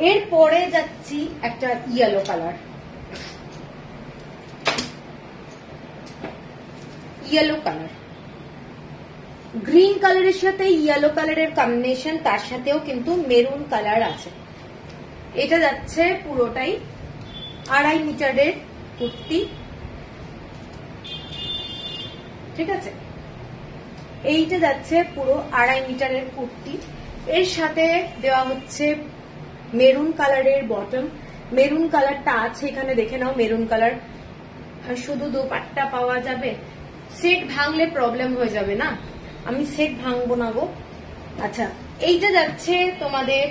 এরপরে যাচ্ছি একটা yellow colour, yellow colour, green কালারের সাথে ইয়েলো কালারের কম্বিনেশন, তার সাথেও কিন্তু মেরুন কালার আছে। এটা যাচ্ছে পুরোটাই 2.5 মিটারের কুর্তি, ঠিক আছে। এইটা যাচ্ছে পুরো 2.5 মিটারের কুর্তি, এর সাথে দেওয়া হচ্ছে মেরুন কালারের বটম। মেরুন কালারটা আছে এখানে, দেখে নাও। মেরুন কালার শুধু দুপাট্টা পাওয়া যাবে, সেট ভাঙলে প্রবলেম হয়ে যাবে না, আমি সেট ভাঙবো না গো। আচ্ছা, এইটা যাচ্ছে তোমাদের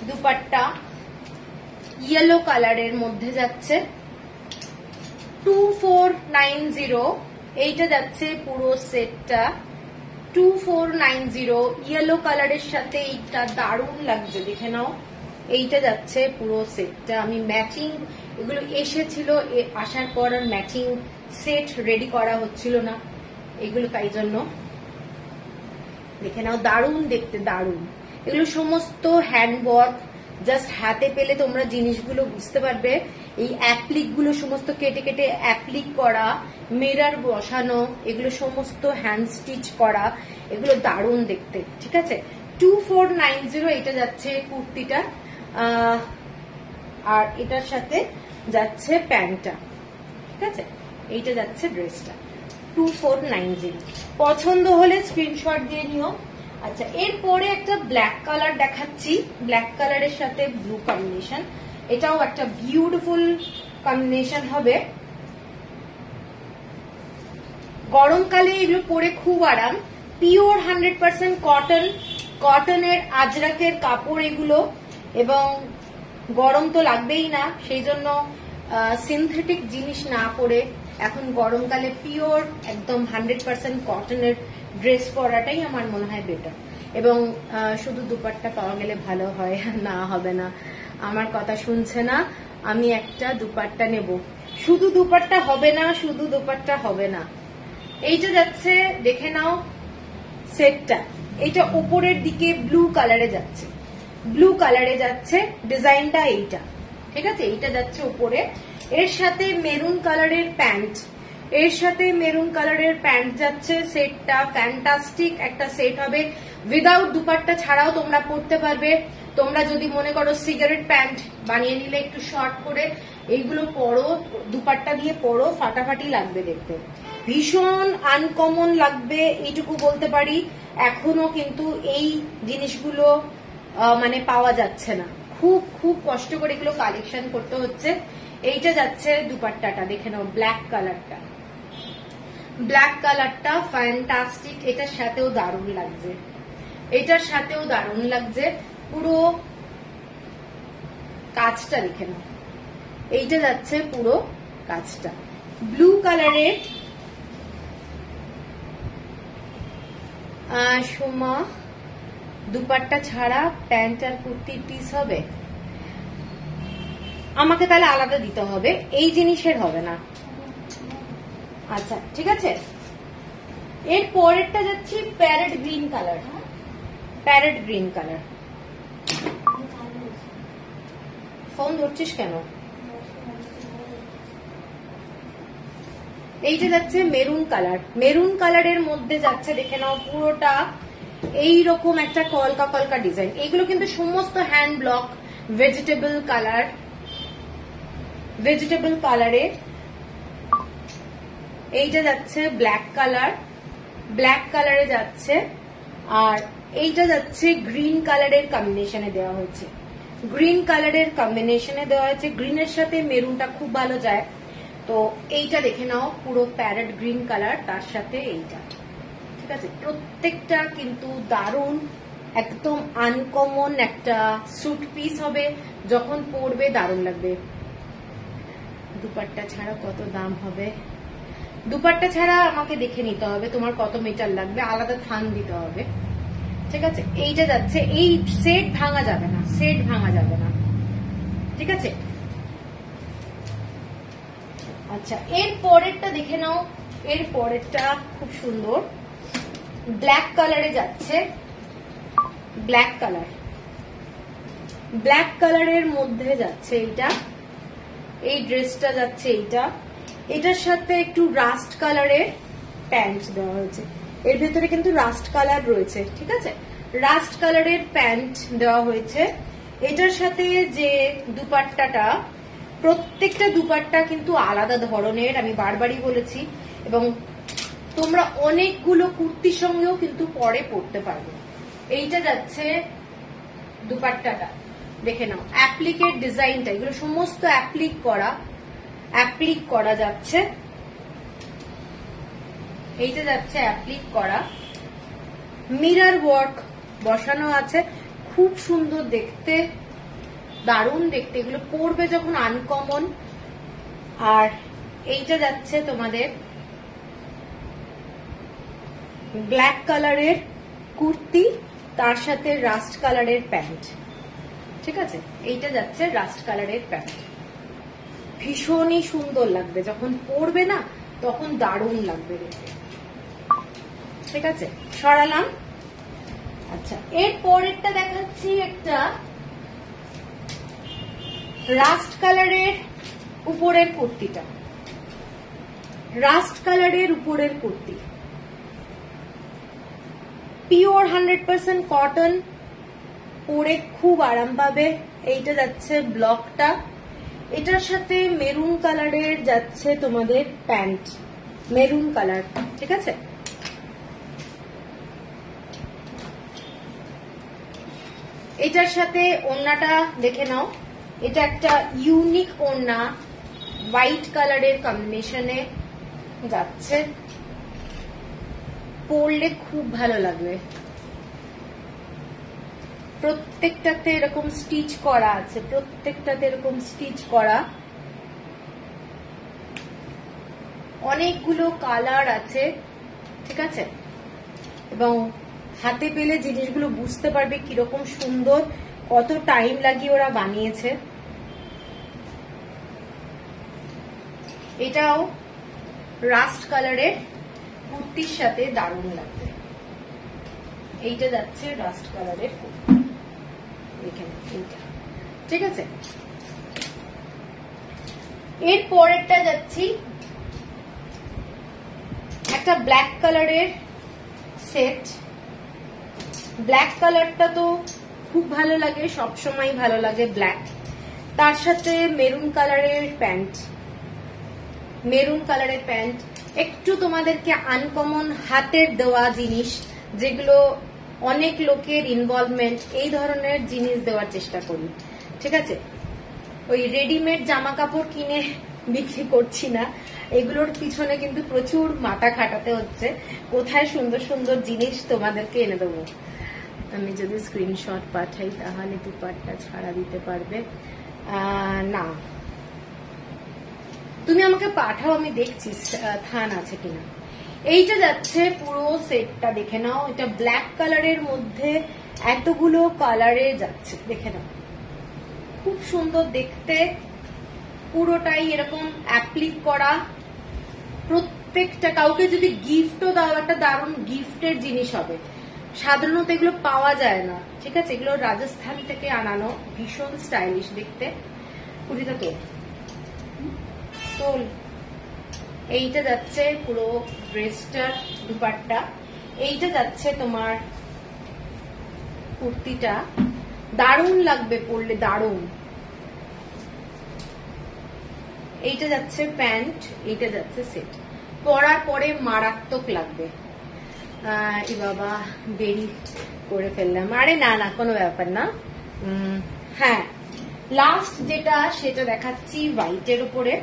দুপাট্টা ইয়েলো কালারের মধ্যে যাচ্ছে 2490। এইটা যাচ্ছে পুরো সেটটা 2490। ইয়েলো কালারের সাথে এইটা দারুণ লাগছে, দেখে নাও। এইটা যাচ্ছে পুরো সেটটা। আমি ম্যাচিং এগুলো এসেছিল, আসার পর আর ম্যাচিং সেট রেডি করা হচ্ছিল না এগুলো, তাই জন্য দেখে নাও। দারুণ দেখতে, দারুণ। এগুলো সমস্ত হ্যান্ডওয়ার্ক, জাস্ট হাতে পেলে তোমরা জিনিসগুলো বুঝতে পারবে। এই অ্যাপ্লিক গুলো সমস্ত কেটে কেটে অ্যাপ্লিক করা, মিরর বসানো, এগুলো সমস্ত হ্যান্ড স্টিচ করা, এগুলো দারুণ দেখতে, ঠিক আছে। 2490 এটা যাচ্ছে কুর্তিটা, আর এটার সাথে যাচ্ছে প্যান্টটা, ঠিক আছে। এইটা যাচ্ছে ড্রেসটা 2490। পছন্দ হলে স্ক্রিনশট দিয়ে নিও। আচ্ছা, এরপরে একটা ব্ল্যাক কালার দেখাচ্ছি, ব্ল্যাক কালারের সাথে ব্লু কম্বিনেশন। এটাও একটা বিউটিফুল কম্বিনেশন হবে। গরমকালে এগুলো পরে খুব আরাম। পিওর 100% কটন, কটনের আজরাকের কাপড় এগুলো, এবং গরম তো লাগবেই না, সেই জন্য সিনথেটিক জিনিস না পরে এখন গরমকালে পিওর একদম 100% কটনের ড্রেস পরাটাই আমার মনে হয় বেটার। এবং শুধু দুপাট্টা পাওয়া গেলে ভালো হয়, না হবে না, আমার কথা শুনছে না। আমি একটা দুপাট্টা নেব, শুধু দুপাট্টা হবে না, শুধু দুপাট্টা হবে না। এইটা যাচ্ছে, দেখে নাও সেটটা। এটা উপরের দিকে ব্লু কালারে যাচ্ছে, ব্লু কালারে যাচ্ছে, ডিজাইনটা এইটা, ঠিক আছে। এইটা যাচ্ছে উপরে, এর সাথে মেরুন কালারের প্যান্ট, এর সাথে মেরুন কালারের প্যান্ট যাচ্ছে। সেটটা ফ্যান্টাস্টিক একটা সেট হবে, উইদাউট দুপাট্টা ছাড়াও তোমরা পরতে পারবে। তোমরা যদি মনে করো সিগারেট প্যান্ট বানিয়ে নিলে একটু শর্ট করে, এইগুলো পরো, দুপাট্টা দিয়ে পরো, ফাটাফাটি লাগবে দেখতে, ভীষণ আনকমন লাগবে, এইটুকু বলতে পারি। এখনো কিন্তু এই জিনিসগুলো মানে পাওয়া যাচ্ছে না, খুব খুব কষ্ট করে এগুলো কালেকশন করতে হচ্ছে। এইটা যাচ্ছে দুপাট্টাটা, দেখে নাও ব্ল্যাক কালারটা, ব্ল্যাক কালারটা ফ্যান্টাস্টিক। এটার সাথেও দারুণ লাগছে, এটার সাথেও দারুণ লাগছে। পুরো কাজটা দেখে নাও, এইটা যাচ্ছে পুরো কাজটা ব্লু কালারের। সোমা, দুপাট্টা ছাড়া প্যান্ট আর কুর্তির পিস হবে, আমাকে তাহলে আলাদা দিতে হবে, এই জিনিসের হবে না। আচ্ছা, ঠিক আছে। এর পরেরটা যাচ্ছি parrot green colour, parrot green colour. Phone ধরছিস কেন? এইটা যাচ্ছে মেরুন কালার, মেরুন কালারের মধ্যে যাচ্ছে, দেখে নাও পুরোটা এইরকম একটা কলকা কলকা ডিজাইন। এগুলো কিন্তু সমস্ত hand block, vegetable colour, vegetable কালারের। এইটা যাচ্ছে ব্ল্যাক কালার, ব্ল্যাক কালারে যাচ্ছে আর এইটা যাচ্ছে গ্রিন কালারের কম্বিনেশনে দেওয়া হয়েছে, গ্রিন কালারের কম্বিনেশনে দেওয়া হয়েছে, গ্রিনের সাথে মেরুনটা খুব ভালো যায়। তো এইটা দেখে নাও, পুরো প্যারেট গ্রিন কালার, তার সাথে এইটা, ঠিক আছে। প্রত্যেকটা কিন্তু দারুণ, একদম আনকমন একটা স্যুট পিস হবে, যখন পরবে দারুণ লাগবে। দুপাট্টা ছাড়া কত দাম হবে? দুপাট্টা ছাড়া আমাকে দেখে নিতে হবে তোমার কত মিটার লাগবে, আলাদা থান দিতে হবে, ঠিক আছে। এইটা যাচ্ছে, এই সেট ভাঙা যাবে না, সেট ভাঙা যাবে না, ঠিক আছে। আচ্ছা, এর পরেরটা দেখে নাও, এর পরেরটা খুব সুন্দর, ব্ল্যাক কালারে যাচ্ছে, ব্ল্যাক কালার, ব্ল্যাক কালারের মধ্যে যাচ্ছে এইটা, এই ড্রেসটা যাচ্ছে এইটা, এটার সাথে একটু রাস্ট কালারের প্যান্ট দেওয়া হয়েছে, এর ভেতরে কিন্তু রাস্ট কালার রয়েছে, ঠিক আছে, রাস্ট কালারের প্যান্ট দেওয়া হয়েছে। এটার সাথে যে দুপাট্টাটা, প্রত্যেকটা দুপাট্টা কিন্তু আলাদা ধরনের, আমি বারবারই বলেছি, এবং তোমরা অনেকগুলো কুর্তির সঙ্গেও কিন্তু পরে পরতে পারবে। এইটা যাচ্ছে দুপাট্টাটা, দেখে নাও অ্যাপ্লিকের ডিজাইনটা, এগুলো সমস্ত অ্যাপ্লিক করা যাচ্ছে, এইটা যাচ্ছে অ্যাপ্লিক করা, মিরর ওয়ার্ক বসানো আছে, খুব সুন্দর দেখতে, দারুণ দেখতে, এগুলো পরবে যখন আনকমন। আর এইটা যাচ্ছে তোমাদের ব্ল্যাক কালারের কুর্তি, তার সাথে রাস্ট কালারের প্যান্ট, ঠিক আছে, এইটা যাচ্ছে রাস্ট কালারের প্যান্ট, ভীষণই সুন্দর লাগবে যখন পরবে না, তখন দারুণ লাগবে দেখতে, ঠিক আছে। সরালাম। আচ্ছা, এর পরেরটা দেখাচ্ছি একটা রাস্ট কালারের উপরের কুর্তিটা, রাস্ট কালারের উপরের কুর্তি, পিওর 100% কটন, পরে খুব আরাম পাবে। এইটা যাচ্ছে ব্লকটা, এটার সাথে মেরুন কালারের যাচ্ছে তোমাদের প্যান্ট, মেরুন কালার, ঠিক আছে। এটার সাথে ওড়নাটা দেখে নাও, এটা একটা ইউনিক ওড়না, হোয়াইট কালারের কম্বিনেশনে যাচ্ছে, পরলে খুব ভালো লাগবে। প্রত্যেকটাতে এরকম স্টিচ করা আছে, প্রত্যেকটাতে এরকম স্টিচ করা, অনেকগুলো কালার আছে, ঠিক আছে, এবং হাতে পেলে জিনিসগুলো বুঝতে পারবে কিরকম সুন্দর, কত টাইম লাগিয়ে ওরা বানিয়েছে। এটাও রাস্ট কালারের কুর্তির সাথে দারুণ লাগবে। এইটা যাচ্ছে রাস্ট কালারের কুর্তি, এখানে এইটা, ঠিক আছে। এর পরেরটা যাচ্ছি একটা ব্ল্যাক কালারের সেট, ব্ল্যাক কালারটা তো খুব ভালো লাগে, সবসময় ভালো লাগে ব্ল্যাক, তার সাথে মেরুন কালারের প্যান্ট, মেরুন কালারের প্যান্ট, একটু তোমাদেরকে আনকমন হাতের দেওয়া জিনিস, যেগুলো অনেক লোকের ইনভলভমেন্ট, এই ধরনের জিনিস দেওয়ার চেষ্টা করি, ঠিক আছে। ওই রেডিমেড জামা কাপড় কিনে বিক্রি করছি না, এগুলোর পিছনে কিন্তু প্রচুর মাথা খাটাতে হচ্ছে, কোথায় সুন্দর সুন্দর জিনিস তোমাদেরকে এনে দেবো। আমি যদি স্ক্রিনশট পাঠাই তাহলে দুপাট্টা ছাড়া দিতে পারবে না, তুমি আমাকে পাঠাও, আমি দেখছি থান আছে কিনা। এইটা যাচ্ছে পুরো সেটটা, দেখে নাও, এটা ব্ল্যাক কালারের মধ্যে এতগুলো কালারে যাচ্ছে, দেখে নাও, খুব সুন্দর দেখতে, পুরোটাই এরকম অ্যাপ্লিক করা, প্রত্যেকটা, কাউকে যদি গিফটও দাও, একটা দারুণ গিফটের জিনিস হবে, সাধারণত এগুলো পাওয়া যায় না, ঠিক আছে, এগুলো রাজস্থান থেকে আনানো, ভীষণ স্টাইলিশ দেখতে। কুড়িটা তোল, এইটা যাচ্ছে পুরো ড্রেসটার দুপাট্টা, এইটা যাচ্ছে তোমার কুর্তিটা, দারুণ লাগবে পরলে, দারুণ। এইটা যাচ্ছে প্যান্ট, এইটা যাচ্ছে সেট, পরার পরে মারাত্মক লাগবে। বাবা দেরি করে ফেললাম, আরে না না কোনো ব্যাপার না। হ্যাঁ, লাস্ট যেটা সেটা দেখাচ্ছি হোয়াইটের উপরে,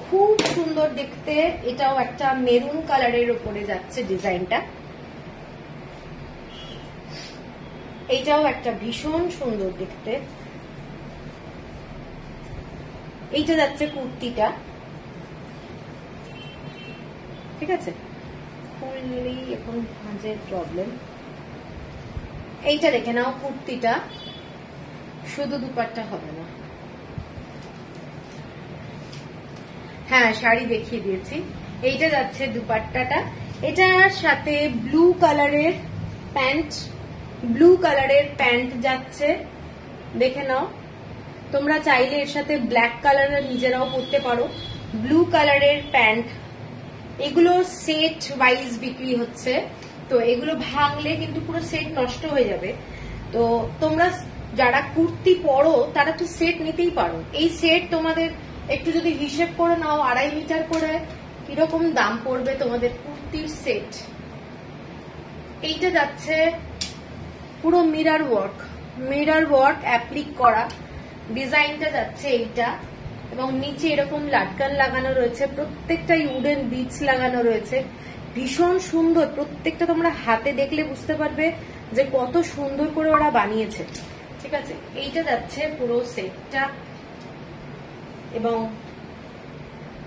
খুব সুন্দর দেখতে। এটাও একটা মেরুন কালারের উপরে যাচ্ছে ডিজাইনটা, এইটাও একটা ভীষণ সুন্দর দেখতে। এইটা যাচ্ছে কুর্তিটা, ঠিক আছে, খুললেই এখন মাঝে প্রবলেম। এইটা দেখে নাও কুর্তিটা, শুধু দুপাট্টা হবে না। হ্যাঁ শাড়ি দেখিয়ে দিয়েছি। এইটা যাচ্ছে দুপাট্টাটা, এটার সাথে ব্লু কালারের প্যান্ট, ব্লু কালারের প্যান্ট যাচ্ছে, দেখে নাও। তোমরা চাইলে এর সাথে ব্ল্যাক কালারের নিজেরাও পরতে পারো। ব্লু কালারের প্যান্ট, এগুলো সেট ওয়াইজ বিক্রি হচ্ছে, তো এগুলো ভাঙলে কিন্তু পুরো সেট নষ্ট হয়ে যাবে। তো তোমরা যারা কুর্তি পরো তারা তো সেট নিতেই পারো। এই সেট তোমাদের একটু যদি হিসেব করে নাও, 2.5 মিটার করে কিরকম দাম পড়বে তোমাদের কুর্তির সেট। এইটা যাচ্ছে পুরো মিরর ওয়ার্ক অ্যাপ্লিক করা, ডিজাইনটা যাচ্ছে এইটা, এবং নিচে এরকম লাটকান লাগানো রয়েছে, প্রত্যেকটাই উডেন বিটস লাগানো রয়েছে, ভীষণ সুন্দর। প্রত্যেকটা তোমরা হাতে দেখলে বুঝতে পারবে যে কত সুন্দর করে ওরা বানিয়েছে, ঠিক আছে। এইটা যাচ্ছে পুরো সেটটা, এবং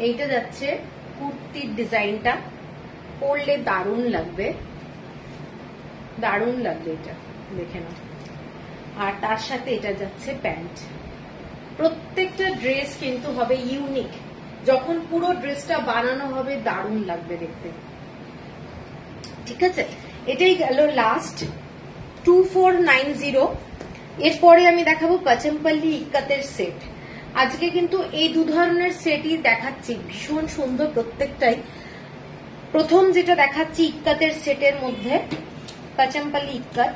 এইটা যাচ্ছে কুর্তির ডিজাইনটা, পরলে দারুণ লাগবে, দারুণ লাগবে, এটা দেখে নাও। আর তার সাথে এটা যাচ্ছে প্যান্ট। প্রত্যেকটা ড্রেস কিন্তু হবে ইউনিক, যখন পুরো ড্রেসটা বানানো হবে দারুণ লাগবে দেখতে, ঠিক আছে। এটাই গেল লাস্ট 2490। এরপরে আমি দেখাবো পচমপল্লি ইক্কাতের সেট। আজকে কিন্তু এই দু ধরনের সেটই দেখাচ্ছি, ভীষণ সুন্দর প্রত্যেকটাই। প্রথম যেটা দেখাচ্ছি ইক্কাতের সেটের মধ্যে পচমপল্লি ইক্কাত,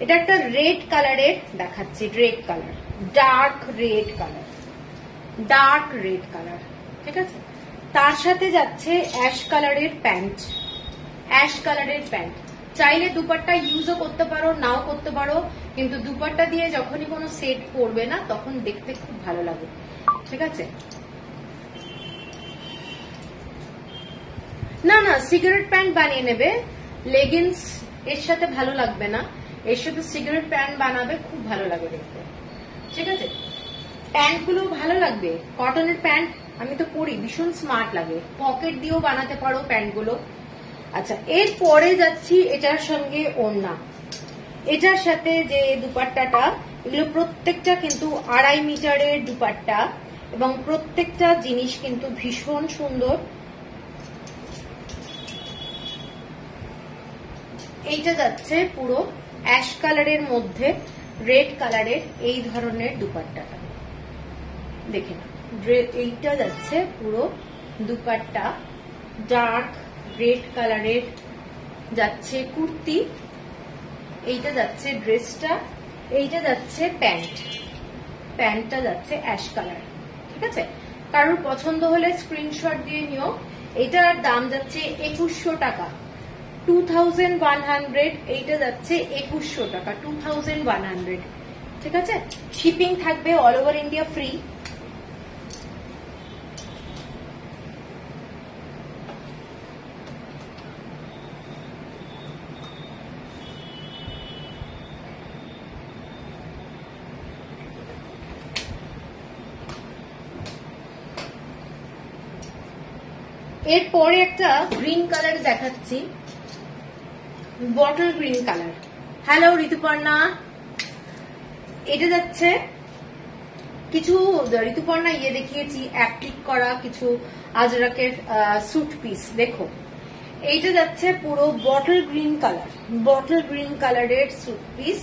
এটা একটা রেড কালারের দেখাচ্ছি, red colour, dark red colour, ঠিক আছে। তার সাথে যাচ্ছে অ্যাশ কালারের প্যান্ট, চাইলে দুপাট্টা ইউজও করতে পারো, নাও করতে পারো, কিন্তু দুপাট্টা দিয়ে যখনই কোনো সেট পরবে না তখন দেখতে খুব ভালো লাগে, ঠিক আছে। না না সিগারেট প্যান্ট বানিয়ে নেবে, লেগিংস এর সাথে ভালো লাগবে না, এর সাথে সিগারেট প্যান্ট বানাবে, খুব ভালো লাগে দেখতে, ঠিক আছে। প্যান্ট গুলো ভালো লাগবে, কটনের প্যান্ট আমি তো পরি, ভীষণ স্মার্ট লাগে, পকেট দিয়েও বানাতে পারো প্যান্ট গুলো। আচ্ছা, এরপরে যাচ্ছি এটার সঙ্গে ওড়না, এটার সাথে যে দুপাট্টাটা, এগুলো প্রত্যেকটা কিন্তু 2.5 মিটারের দুপাট্টা, এবং প্রত্যেকটা জিনিস কিন্তু ভীষণ সুন্দর। এইটা যাচ্ছে পুরো অ্যাশ কালারের মধ্যে রেড কালারের এই ধরনের দুপাট্টাটা, দেখে না, এইটা যাচ্ছে পুরো দুপাট্টা, ডার্ক রেড কালারের যাচ্ছে কুর্তি, এইটা যাচ্ছে ড্রেসটা, এইটা যাচ্ছে প্যান্টটা যাচ্ছে অ্যাশ কালার, ঠিক আছে। কারোর পছন্দ হলে স্ক্রিনশট দিয়ে নিও। এটার দাম যাচ্ছে 2100 টাকা, 2100, এইটা যাচ্ছে 2100 টাকা, 2100, ঠিক আছে। শিপিং থাকবে অল ওভার ইন্ডিয়া ফ্রি। এরপরে একটা গ্রিন কালার দেখাচ্ছি, bottle green colour. Hello Rituparna, এটা যাচ্ছে কিছু ঋতুপর্ণা দেখিয়েছি অ্যাপ্লিক করা কিছু আজরাকের স্যুট পিস, দেখো এইটা যাচ্ছে পুরো বটল গ্রিন কালারের স্যুট পিস,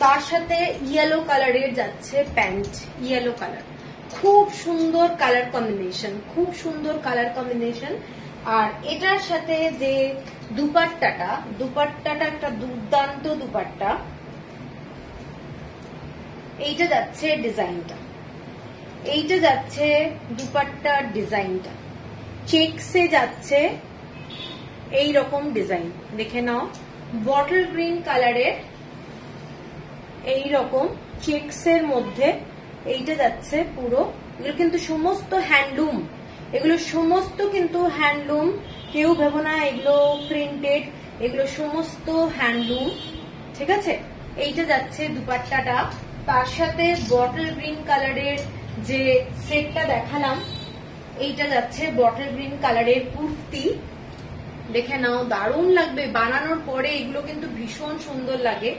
তার সাথে ইয়েলো কালারের যাচ্ছে প্যান্ট, ইয়েলো কালার, খুব সুন্দর কালার কম্বিনেশন। আর এটার সাথে যে দুপাট্টাটা একটা দুর্দান্ত দুপাট্টা, এইটা যাচ্ছে ডিজাইনটা, এইটা যাচ্ছে দুপাট্টার ডিজাইনটা, চেকসে যাচ্ছে এই রকম ডিজাইন দেখে নাও, বটল গ্রিন কালারের এই রকম চেকস এর মধ্যে এইটা যাচ্ছে পুরো। এগুলো কিন্তু সমস্ত হ্যান্ডলুম, এগুলো সমস্ত কিন্তু হ্যান্ডলুম, কেউ ভেবো না এগুলো প্রিন্টেড, এগুলো সমস্ত হ্যান্ডলুম, ঠিক আছে। এইটা যাচ্ছে দুপাট্টাটা, তার সাথে বটল গ্রিন কালারের যে সেটটা দেখালাম, এইটা যাচ্ছে বটল গ্রিন কালারের কুর্তি, দেখে নাও দারুণ লাগবে বানানোর পরে, এগুলো কিন্তু ভীষণ সুন্দর লাগে।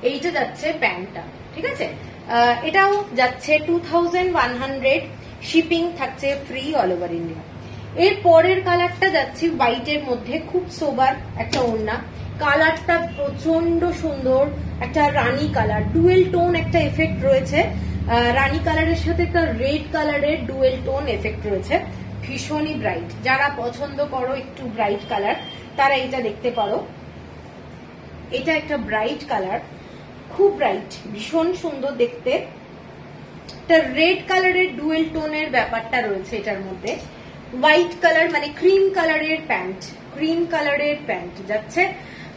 এইটা যাচ্ছে প্যান্টটা, ঠিক আছে। এটাও যাচ্ছে 2100, শিপিং থাকছে ফ্রি অল ওভার ইন্ডিয়া। এর পরের কালারটা যাচ্ছে হোয়াইটের মধ্যে, খুব সোবার একটা ওড়না, কালারটা প্রচন্ড সুন্দর, একটা রানী কালার, ডুয়েল টোন একটা এফেক্ট রয়েছে, রানী কালারের সাথে একটা রেড কালারের ডুয়েল টোন এফেক্ট রয়েছে, ভীষণই ব্রাইট। যারা পছন্দ করো একটু ব্রাইট কালার তারা এটা দেখতে পারো। এটা একটা ব্রাইট কালার, খুব ব্রাইট, ভীষণ সুন্দর দেখতে। একটা রেড কালারের ডুয়েল টোনের ব্যাপারটা রয়েছে এটার মধ্যে, হোয়াইট কালার মানে ক্রিম কালারের প্যান্ট, ক্রিম কালারের প্যান্ট যাচ্ছে।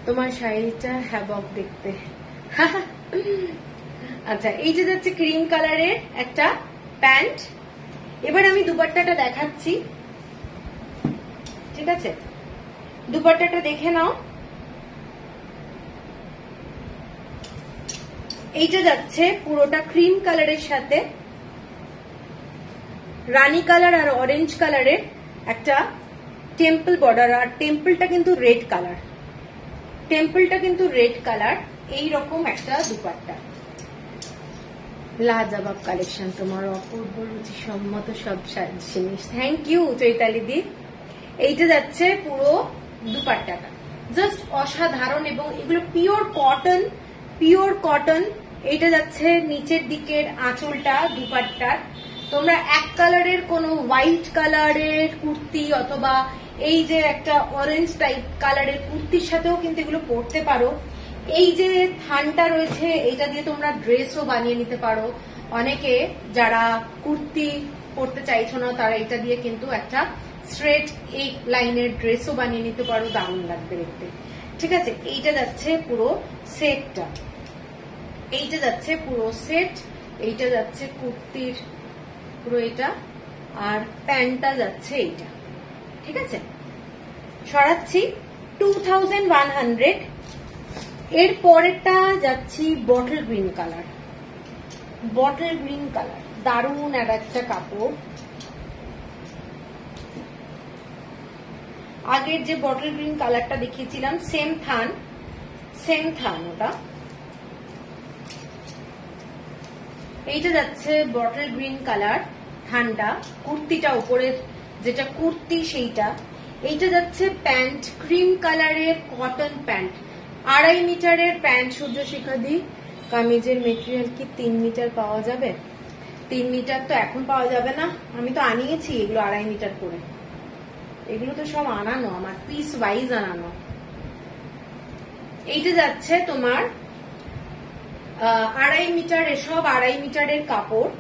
তোমার শাড়িটা হ্যাবক দেখতে। আচ্ছা, এইটা যাচ্ছে ক্রিম কালারের একটা প্যান্ট। এবার আমি দুপাট্টাটা দেখাচ্ছি, ঠিক আছে। দুপাট্টাটা দেখে নাও, এইটা যাচ্ছে পুরোটা ক্রিম কালারের সাথে রানী কালার আর অরেঞ্জ কালারের একটা টেম্পল বর্ডার, আর টেম্পলটা কিন্তু রেড কালার, টেম্পলটা কিন্তু রেড কালার। এইরকম একটা দুপাট্টা, লাজবাব কালেকশন, তোমার অপূর্ব রুচি সম্মত সব জিনিস। থ্যাংক ইউ চৈতালি দি। এইটা যাচ্ছে পুরো দুপাট্টাটা, জাস্ট অসাধারণ, এবং এগুলো পিওর কটন, পিওর কটন। এইটা যাচ্ছে নিচের দিকের আঁচলটা দুপাট্টার। তোমরা এক কালারের কোনো হোয়াইট কালারের কুর্তি অথবা এই যে একটা অরেঞ্জ টাইপ কালারের কুর্তির সাথেও কিন্তু এগুলো পরতে পারো। এই যে থানটা রয়েছে এটা দিয়ে তোমরা ড্রেসও বানিয়ে নিতে পারো। অনেকে যারা কুর্তি পরতে চাইছো না তারা এটা দিয়ে কিন্তু একটা স্ট্রেট এই লাইনের ড্রেসও বানিয়ে নিতে পারো, দারুণ লাগবে দেখতে, ঠিক আছে। এইটা যাচ্ছে পুরো সেটটা, এইটা যাচ্ছে পুরো সেট, এইটা যাচ্ছে কুর্তির পুরো এটা, আর প্যান্টটা যাচ্ছে এইটা, ঠিক আছে। সরাচ্ছি 2100। এর পরেরটা যাচ্ছি bottle green colour, bottle green colour দারুণ আর একটা কাপড়। আগের যে বটল গ্রিন কালারটা দেখিয়েছিলাম সেম থান, সেম থান ওটা। এইটা যাচ্ছে বটল গ্রিন কালার থানটা, কুর্তিটা উপরের যেটা কুর্তি সেইটা। এইটা যাচ্ছে প্যান্ট, ক্রিম কালারের কটন প্যান্ট, 2.5 মিটারের প্যান্ট। সূর্যশিখা দি, কামিজের মেটেরিয়াল কি 3 মিটার পাওয়া যাবে? 3 মিটার তো এখন পাওয়া যাবে না, আমি তো আনিয়েছি এগুলো 2.5 মিটার করে, এগুলো তো সব আনানো, আমার পিস ওয়াইজ আনানো। এইটা যাচ্ছে তোমার 2.5 মিটার, এসব 2.5 মিটারের কাপড়।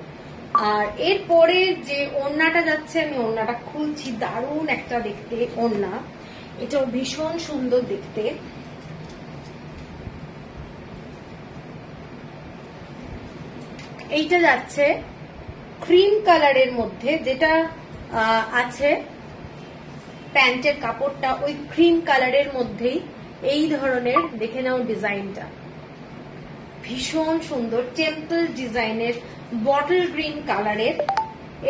আর এরপরে যে ওড়নাটা যাচ্ছে, আমি ওড়নাটা খুলছি, দারুণ একটা দেখতে ওড়না, এটাও ভীষণ সুন্দর দেখতে। এইটা যাচ্ছে ক্রিম কালারের মধ্যে, যেটা আছে প্যান্টের কাপড়টা ওই ক্রিম কালারের মধ্যেই এই ধরনের, দেখে নাও ডিজাইনটা ভীষণ সুন্দর, টেম্পল ডিজাইনের বটল গ্রিন কালারের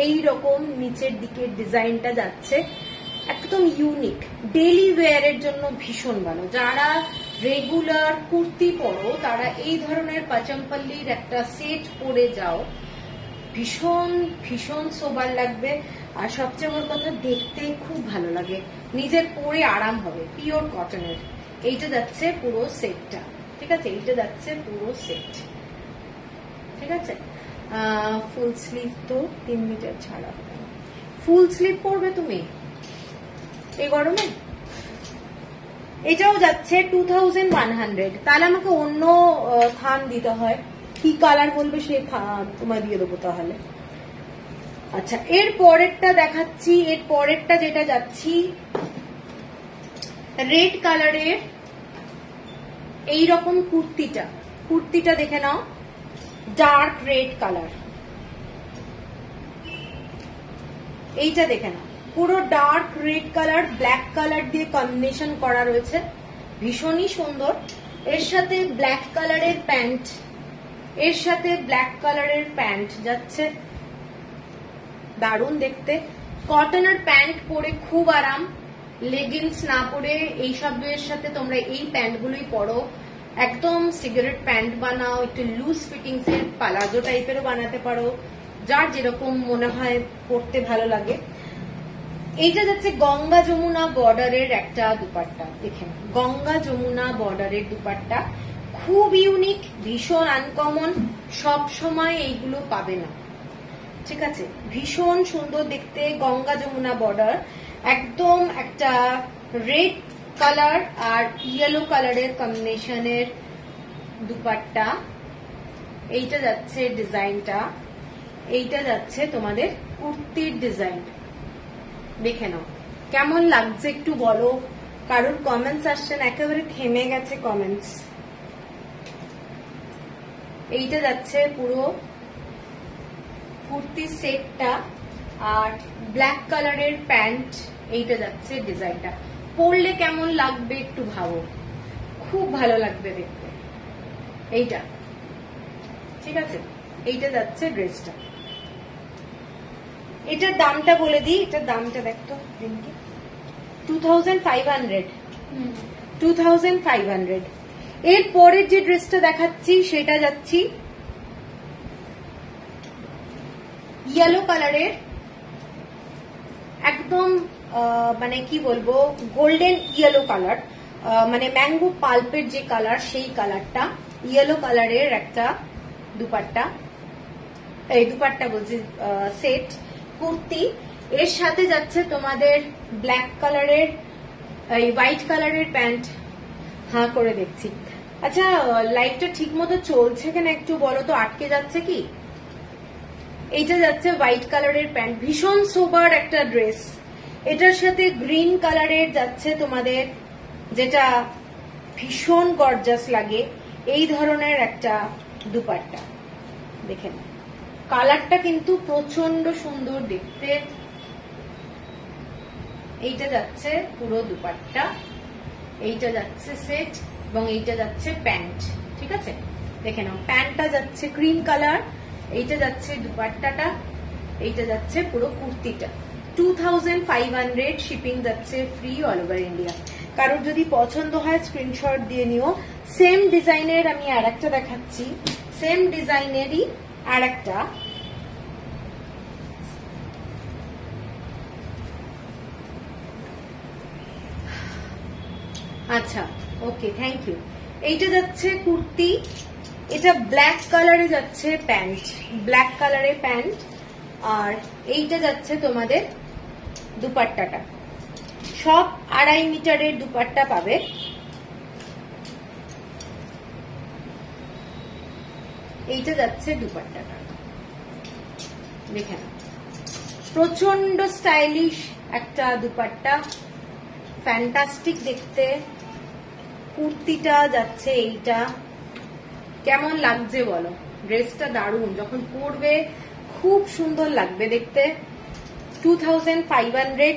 এই রকম নিচের দিকে ডিজাইনটা যাচ্ছে, একদম ইউনিক, ডেইলি ওয়্যারের জন্য ভীষণ ভালো। যারা রেগুলার কুর্তি পরো তারা এই ধরনের পাচমপল্লির একটা সেট পরে যাও, ভীষণ ভীষণ সোবার লাগবে। আর সবচেয়ে বড় কথা, দেখতে খুব ভালো লাগে, নিজের পরে আরাম হবে, পিওর কটনের। এইটা যাচ্ছে পুরো সেটটা, ঠিক আছে। এইটা যাচ্ছে পুরো সেট, ঠিক আছে। ফুল স্লিভ তো 3 মিটার ছাড়া হবে, ফুল স্লিভ পরবে তুমি এই গরমে? এটাও যাচ্ছে 2100। তাহলে আমাকে অন্য থান দিতে হয়, কি কালার বলবে সেই তোমায় দিয়ে দেবো তাহলে। আচ্ছা, এর পরেরটা দেখাচ্ছি। এর পরেরটা যেটা যাচ্ছি রেড কালারের এইরকম কুর্তিটা দেখে নাও, ডার্ক রেড কালার। এইটা দেখে নাও, পুরো dark red colour black colour দিয়ে কম্বিনেশন করা রয়েছে, ভীষণই সুন্দর। এর সাথে ব্ল্যাক কালারের প্যান্ট, এর সাথে ব্ল্যাক কালারের প্যান্ট যাচ্ছে, দারুণ দেখতে। কটনের প্যান্ট পরে খুব আরাম, লেগিংস না পরে এইসবের সাথে তোমরা এই প্যান্টগুলোই পরো। একদম সিগারেট প্যান্ট বানাও, একটু লুজ ফিটিংস এর পালাজো টাইপেরও বানাতে পারো, যার যেরকম মনে হয় পরতে ভালো লাগে। এইটা যাচ্ছে গঙ্গা যমুনা বর্ডারের একটা দুপাট্টা, দেখেন গঙ্গা যমুনা বর্ডারের দুপাট্টা, খুব ইউনিক, ভীষণ আনকমন, সব সময় এইগুলো পাবে না, ঠিক আছে। ভীষণ সুন্দর দেখতে, গঙ্গা যমুনা বর্ডার, একদম একটা রেড কালার আর ইয়েলো কালারের কম্বিনেশনের দুপাট্টা। এইটা যাচ্ছে ডিজাইনটা, এইটা যাচ্ছে তোমাদের কুর্তির ডিজাইন। দেখে নাও কেমন লাগছে একটু বলো, কারোর কমেন্টস আসছেন, একেবারে থেমে গেছে কমেন্টস। এইটা যাচ্ছে পুরো কুর্তির সেটটা আর ব্ল্যাক কালারের প্যান্ট, এইটা যাচ্ছে ডিজাইনটা। পরলে কেমন লাগবে একটু ভাবো, খুব ভালো লাগবে দেখতে এইটা, ঠিক আছে। এইটা যাচ্ছে ড্রেসটা। এটার দামটা বলে দিই, এটার দামটা দেখতো 2500। 2500। এর পরের যে ড্রেসটা দেখাচ্ছি সেটা যাচ্ছি ইয়েলো কালারের, একদম মানে কি বলবো গোল্ডেন ইয়েলো কালার, মানে ম্যাঙ্গো পাল্পের যে কালার সেই কালারটা, ইয়েলো কালারের একটা দুপাট্টা, এই দুপাট্টা বলছি সেট কুর্তি। এর সাথে যাচ্ছে তোমাদের ব্ল্যাক কালারের এই হোয়াইট কালারের প্যান্ট। হ্যাঁ করে দেখছি। আচ্ছা লাইভটা ঠিক মতো চলছে কিনা একটু বলো তো, আটকে যাচ্ছে কি? এইটা যাচ্ছে হোয়াইট কালারের প্যান্ট, ভীষণ সোবার একটা ড্রেস। এটার সাথে গ্রিন কালারের যাচ্ছে তোমাদের, যেটা ভীষণ গর্জাস লাগে, এই ধরনের একটা দুপাট্টা। দেখেন কালারটা কিন্তু প্রচন্ড সুন্দর দেখতে। এইটা যাচ্ছে পুরো দুপাট্টা, এইটা যাচ্ছে সেট এবং এইটা যাচ্ছে প্যান্ট, ঠিক আছে। দেখে নাও প্যান্টটা যাচ্ছে ক্রিম কালার, এইটা যাচ্ছে দুপাট্টাটা, এইটা যাচ্ছে পুরো কুর্তিটা। 2500, শিপিং যাচ্ছে ফ্রি অল ওভার ইন্ডিয়া। কারোর যদি পছন্দ হয় স্ক্রিনশট দিয়ে নিও। সেম ডিজাইনের আমি আর একটা দেখাচ্ছি, সেম ডিজাইনেরই আর একটা, আচ্ছা ওকে থ্যাংক ইউ। এইটা যাচ্ছে কুর্তি, এটা ব্ল্যাক কালারে যাচ্ছে প্যান্ট, ব্ল্যাক কালারের প্যান্ট, আর এইটা যাচ্ছে তোমাদের দুপাট্টাটা। সব 2.5 মিটারের দুপাট্টা পাবে। এইটা যাচ্ছে দুপাট্টাটা, দেখে না প্রচন্ড স্টাইলিশ একটা দুপাট্টা, ফ্যান্টাস্টিক দেখতে। কুর্তিটা যাচ্ছে এইটা, কেমন লাগছে বলো? ড্রেসটা দারুণ, যখন পরবে খুব সুন্দর লাগবে দেখতে। 2500।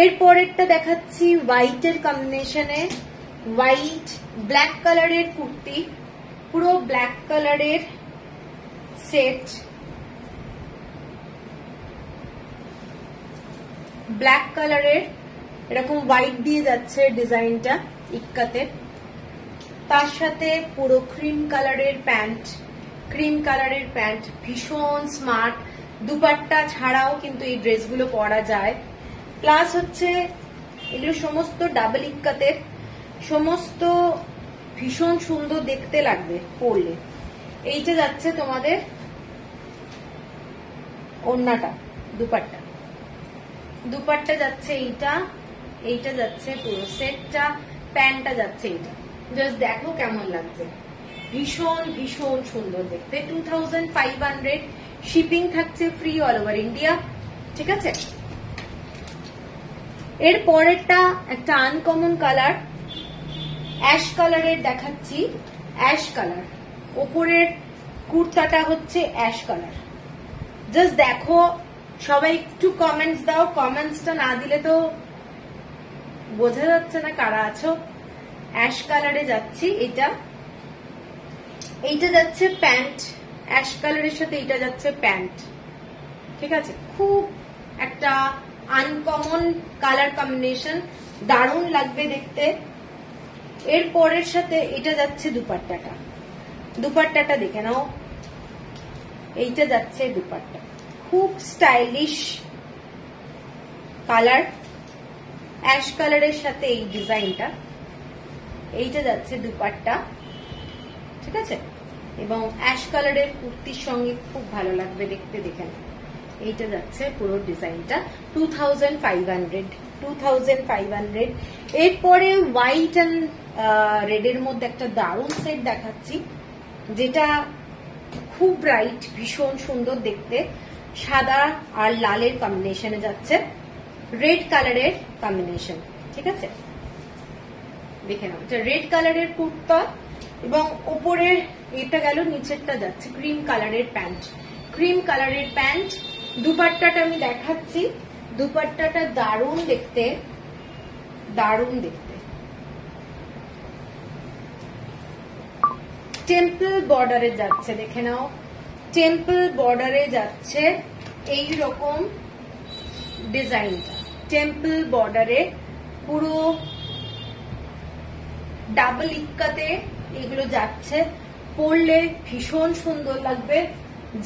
এর পরেরটা দেখাচ্ছি হোয়াইটের কম্বিনেশনে, হোয়াইট ব্ল্যাক কালারের কুর্তি, পুরো ব্ল্যাক কালারের সেট, ব্ল্যাক কালারের এরকম হোয়াইট দিয়ে যাচ্ছে ডিজাইনটা ইক্কাতে, তার সাথে পুরো ক্রিম কালারের প্যান্ট, ক্রিম কালারের প্যান্ট, ভীষণ স্মার্ট। দুপাট্টা ছাড়াও কিন্তু এই ড্রেসগুলো পরা যায়। প্লাস হচ্ছে এগুলো সমস্ত ডাবল ইক্কাতের, সমস্ত ভীষণ সুন্দর দেখতে লাগবে পরলে। এইটা যাচ্ছে তোমাদের ওড়নাটা, দুপাট্টা, দুপাট্টা যাচ্ছে এইটা, এইটা যাচ্ছে পুরো সেটটা, প্যান্টটা যাচ্ছে এইটা। জাস্ট দেখো কেমন লাগছে, ভীষণ ভীষণ সুন্দর দেখতে। 2500, শিপিং থাকছে ফ্রি অল ওভার ইন্ডিয়া, ঠিক আছে। এর পরেরটা একটা আনকমন কালার, অ্যাশ কালারের দেখাচ্ছি। অ্যাশ কালার, ওপরের কুর্তাটা হচ্ছে অ্যাশ কালার। জাস্ট দেখো, সবাই একটু কমেন্টস দাও, কমেন্টসটা না দিলে তো বোঝা যাচ্ছে না কারা আছো। অ্যাশ কালারে যাচ্ছি। এইটা যাচ্ছে প্যান্ট, অ্যাশ কালারের সাথে এটা যাচ্ছে প্যান্ট, ঠিক আছে। খুব একটা আনকমন কালার কম্বিনেশন, দারুণ লাগবে দেখতে। এর পরের সাথে এটা যাচ্ছে দুপাট্টাটা, দুপাট্টাটা দেখে নাও। এইটা যাচ্ছে দুপাট্টা, খুব স্টাইলিশ কালার, অ্যাশ কালারের সাথে এই ডিজাইনটা। এইটা যাচ্ছে দুপাট্টা, ঠিক আছে। এবং অ্যাশ কালারের কুর্তির সঙ্গে খুব ভালো লাগবে দেখতে, দেখে নাও। এইটা যাচ্ছে পুরো ডিজাইনটা 2500। এরপরে হোয়াইট অ্যান্ড রেড এর মধ্যে একটা দারুণ সেট দেখাচ্ছি, যেটা খুব ব্রাইট, ভীষণ সুন্দর দেখতে। সাদা আর লালের কম্বিনেশনে যাচ্ছে, রেড কালারের কম্বিনেশন, ঠিক আছে। দেখে নাও, এটা রেড কালারের কুর্তা এবং ওপরের এটা গেল, নিচেরটা যাচ্ছে ক্রিম কালারের প্যান্ট, ক্রিম কালারের প্যান্ট। দুপাট্টাটা আমি দেখাচ্ছি, দুপাট্টাটা দারুণ দেখতে, দারুণ দেখতে। টেম্পল বর্ডারে যাচ্ছে, দেখে নাও, টেম্পল বর্ডারে যাচ্ছে এই রকম ডিজাইনটা। টেম্পল বর্ডারে পুরো ডাবল ইক্কাতে এগুলো যাচ্ছে, পরলে ভীষণ সুন্দর লাগবে।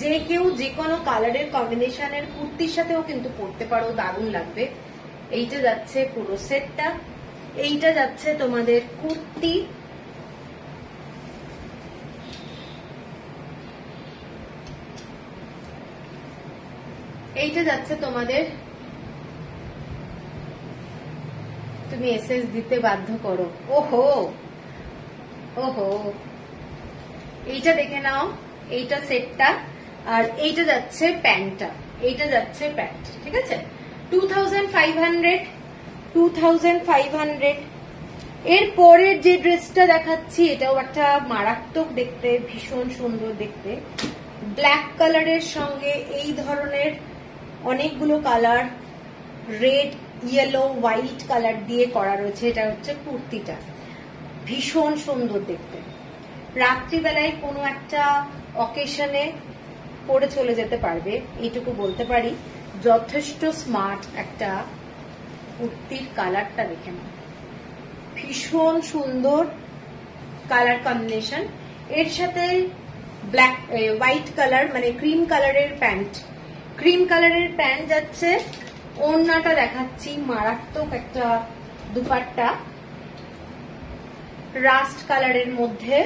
যে কেউ যে কোনো কালারের কম্বিনেশনের কুর্তির সাথেও কিন্তু পরতে পারো, দারুণ লাগবে। এইটা যাচ্ছে পুরো সেটটা। এইটা যাচ্ছে তোমাদের কুর্তি, এইটা যাচ্ছে তোমাদের, তুমি এসএস দিতে বাধ্য করো, ওহো ওহো। এইটা দেখে নাও, এইটা সেটটা। আর এইটা যাচ্ছে প্যান্টটা, এইটা যাচ্ছে প্যান্ট, ঠিক আছে। 2500। এর পরের যে ড্রেসটা দেখাচ্ছি, এটাও একটা মারাত্মক দেখতে, ভীষণ সুন্দর দেখতে। ব্ল্যাক কালারের সঙ্গে এই ধরনের অনেকগুলো colour, red, yellow, white colour দিয়ে করা রয়েছে। এটা হচ্ছে কুর্তিটা, ভীষণ সুন্দর দেখতে। রাত্রিবেলায় কোনো একটা অকেশনে পরে চলে যেতে পারবে, এইটুকু বলতে পারি। যথেষ্ট স্মার্ট একটা কুর্তির কালারটা দেখে নাও, ভীষণ সুন্দর কালার কম্বিনেশন। এর সাথে ব্ল্যাক, হোয়াইট কালার মানে ক্রিম কালারের প্যান্ট, ক্রিম কালারের প্যান্ট যাচ্ছে। ওড়নাটা দেখাচ্ছি, মারাত্মক একটা দুপাট্টা, রাস্ট কালারের মধ্যে।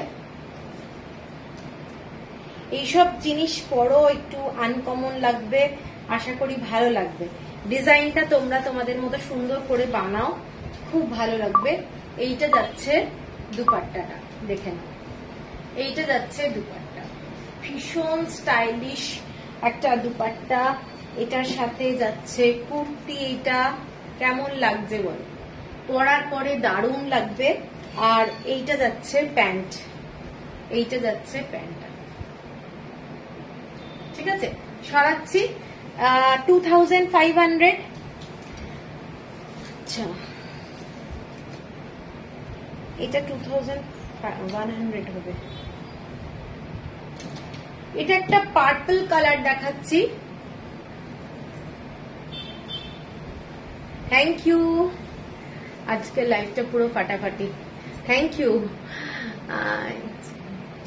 এইসব জিনিস পরো, একটু আনকমন লাগবে, আশা করি ভালো লাগবে। ডিজাইনটা তোমরা তোমাদের মতো সুন্দর করে বানাও, খুব ভালো লাগবে। এইটা যাচ্ছে দুপাট্টাটা, দেখে নাও। এইটা যাচ্ছে দুপাট্টা, ভীষণ স্টাইলিশ একটা দুপাট্টা। এটার সাথে যাচ্ছে কুর্তি। এইটা কেমন লাগছে বল, পরার পরে দারুণ লাগবে। আর এইটা যাচ্ছে প্যান্ট, এইটা যাচ্ছে প্যান্ট, ঠিক আছে। সরাচ্ছি 2500। আচ্ছা, এটা 2100 হবে। এটা একটা পার্পল কালার দেখাচ্ছি। থ্যাংক ইউ, আজকে লাইভটা পুরো ফাটাফাটি, থ্যাংক ইউ।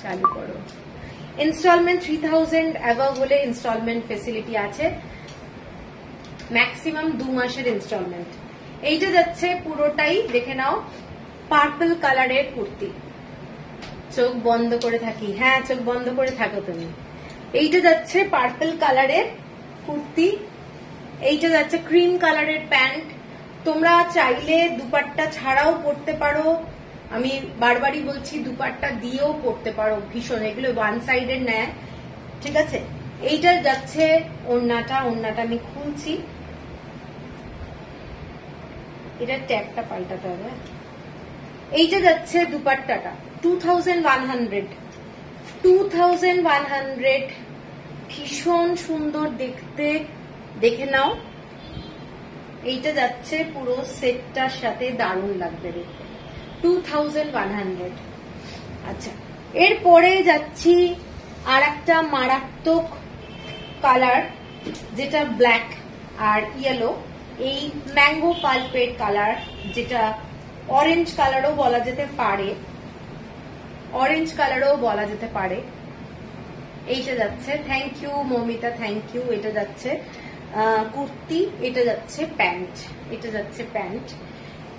চালু করো। ইনস্টলমেন্ট 3000 অ্যাভাব হলে ইনস্টলমেন্ট ফেসিলিটি আছে, ম্যাক্সিমাম 2 মাসের ইনস্টলমেন্ট। এইটা যাচ্ছে পুরোটাই, দেখে নাও, পার্পল কালারের কুর্তি। চোখ বন্ধ করে থাকি, হ্যাঁ চোখ বন্ধ করে থাকো তুমি। এইটা যাচ্ছে পার্পল কালারের কুর্তি, এইটা যাচ্ছে ক্রিম কালারের প্যান্ট। তোমরা চাইলে দুপাট্টা ছাড়াও পরতে পারো, আমি বারবারই বলছি দুপাট্টা দিয়েও পরতে পারো, ভীষণ, এগুলো ওয়ান সাইডের নেয়, ঠিক আছে। এইটা যাচ্ছে ওড়নাটা, ওড়নাটা আমি খুলছি। এটা ট্যাগটা পাল্টাতে হবে। এইটা যাচ্ছে দুপাট্টাটা 2100, 2100, ভীষণ সুন্দর দেখতে, দেখে নাও। এইটা যাচ্ছে পুরো সেটটার সাথে, দারুণ লাগবে দেখতে, 2100। আচ্ছা, এরপরে যাচ্ছি আর একটা মারাত্মক কালার, যেটা ব্ল্যাক আর ইয়েলো, এই ম্যাঙ্গো পাল্পের কালার, যেটা অরেঞ্জ কালারও বলা যেতে পারে, অরেঞ্জ কালারও বলা যেতে পারে। এইটা যাচ্ছে, thank you Momita, thank you. এটা যাচ্ছে কুর্তি, এটা যাচ্ছে প্যান্ট, এটা যাচ্ছে প্যান্ট।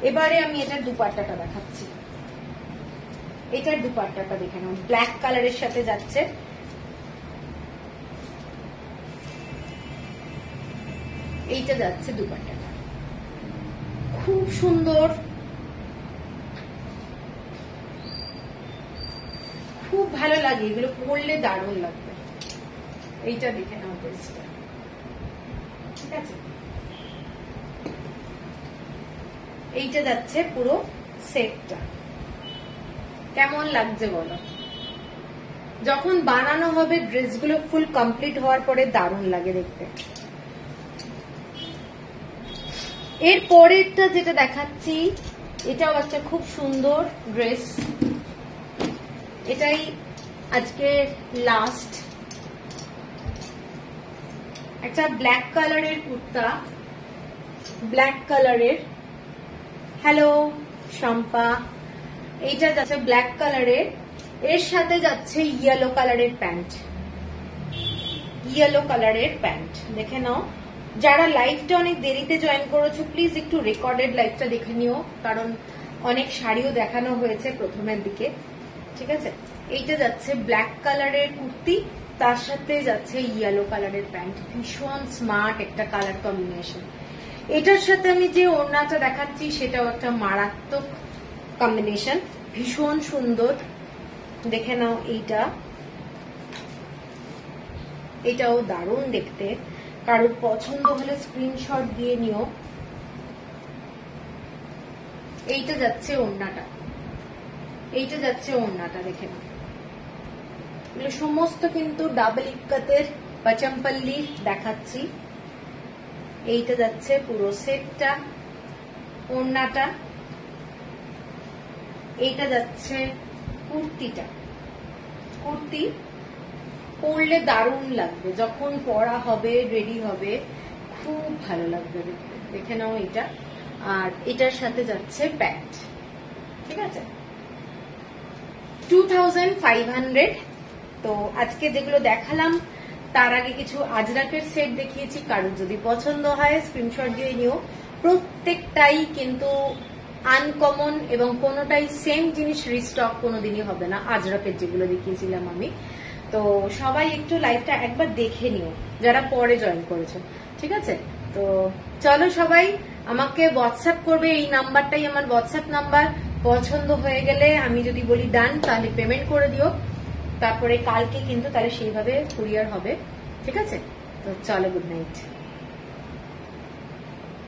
এবারে আমি এটার দুপাট্টাটা দেখাচ্ছি। এটার দুপাট্টাটা দেখে নাও, ব্ল্যাক কালারের সাথে যাচ্ছে। এইটা যাচ্ছে দুপাট্টাটা, খুব সুন্দর, খুব ভালো লাগে এগুলো পরলে, দারুণ লাগবে। এইটা দেখে নাও ড্রেসটা, ঠিক আছে। এইটা যাচ্ছে পুরো সেটটা, কেমন লাগছে বলো? যখন বানানো হবে ড্রেসগুলো ফুল কমপ্লিট হওয়ার পরে দারুণ লাগে দেখতে। এর পরেরটা যেটা দেখাচ্ছি, এটাও একটা খুব সুন্দর ড্রেস। এটাই আজকে লাস্ট। একটা ব্ল্যাক কালারের কুর্তা, ব্ল্যাক কালারের। হ্যালো শম্পা। এইটা যাচ্ছে ব্ল্যাক কালারের, এর সাথে যাচ্ছে ইয়েলো কালারের প্যান্ট, ইয়েলো কালারের প্যান্ট। দেখে নাও, যারা লাইভটা অনেক দেরিতে জয়েন করেছো প্লিজ একটু রেকর্ডেড লাইভটা দেখে নিও, কারণ অনেক শাড়িও দেখানো হয়েছে প্রথমের দিকে, ঠিক আছে। এইটা যাচ্ছে ব্ল্যাক কালারের কুর্তি, তার সাথে যাচ্ছে ইয়েলো কালারের প্যান্ট, ভীষণ স্মার্ট একটা কালার কম্বিনেশন। এটার সাথে আমি যে ওড়নাটা দেখাচ্ছি সেটাও একটা মারাত্মক কম্বিনেশন, ভীষণ সুন্দর। দেখে নাও, এইটা, এটাও দারুণ দেখতে। কারোর পছন্দ হলে স্ক্রিনশট দিয়ে নিও। এইটা যাচ্ছে ওড়নাটা, এইটা যাচ্ছে ওড়নাটা, দেখে নাও। এগুলো সমস্ত কিন্তু ডাবল ইক্কাতের পাচামপল্লি দেখাচ্ছি। এইটা যাচ্ছে পুরো সেটটা, ওড়নাটা। এইটা যাচ্ছে কুর্তিটা, কুর্তি পরলে দারুণ লাগবে, যখন পরা হবে, রেডি হবে, খুব ভালো লাগবে দেখতে। দেখে নাও এটা, আর এটার সাথে যাচ্ছে প্যান্ট, ঠিক আছে। 2500। তো আজকে যেগুলো দেখালাম তার আগে কিছু আজরাকের সেট দেখিয়েছি, কারোর যদি পছন্দ হয় স্ক্রিনশট দিয়ে নিও। প্রত্যেকটাই কিন্তু আনকমন এবং কোনোটাই সেম জিনিস রিস্টক কোনোদিনই হবে না, আজরাকের যেগুলো দেখিয়েছিলাম আমি। তো সবাই একটু লাইভটা একবার দেখে নিও যারা পরে জয়েন করেছো, ঠিক আছে। তো চলো সবাই আমাকে হোয়াটসঅ্যাপ করবে, এই নাম্বারটাই আমার হোয়াটসঅ্যাপ নাম্বার। পছন্দ হয়ে গেলে আমি যদি বলি ডান, তাহলে পেমেন্ট করে দিও, তারপরে কালকে কিন্তু তাহলে সেইভাবে কুরিয়ার হবে, ঠিক আছে। তো চলো, গুড নাইট।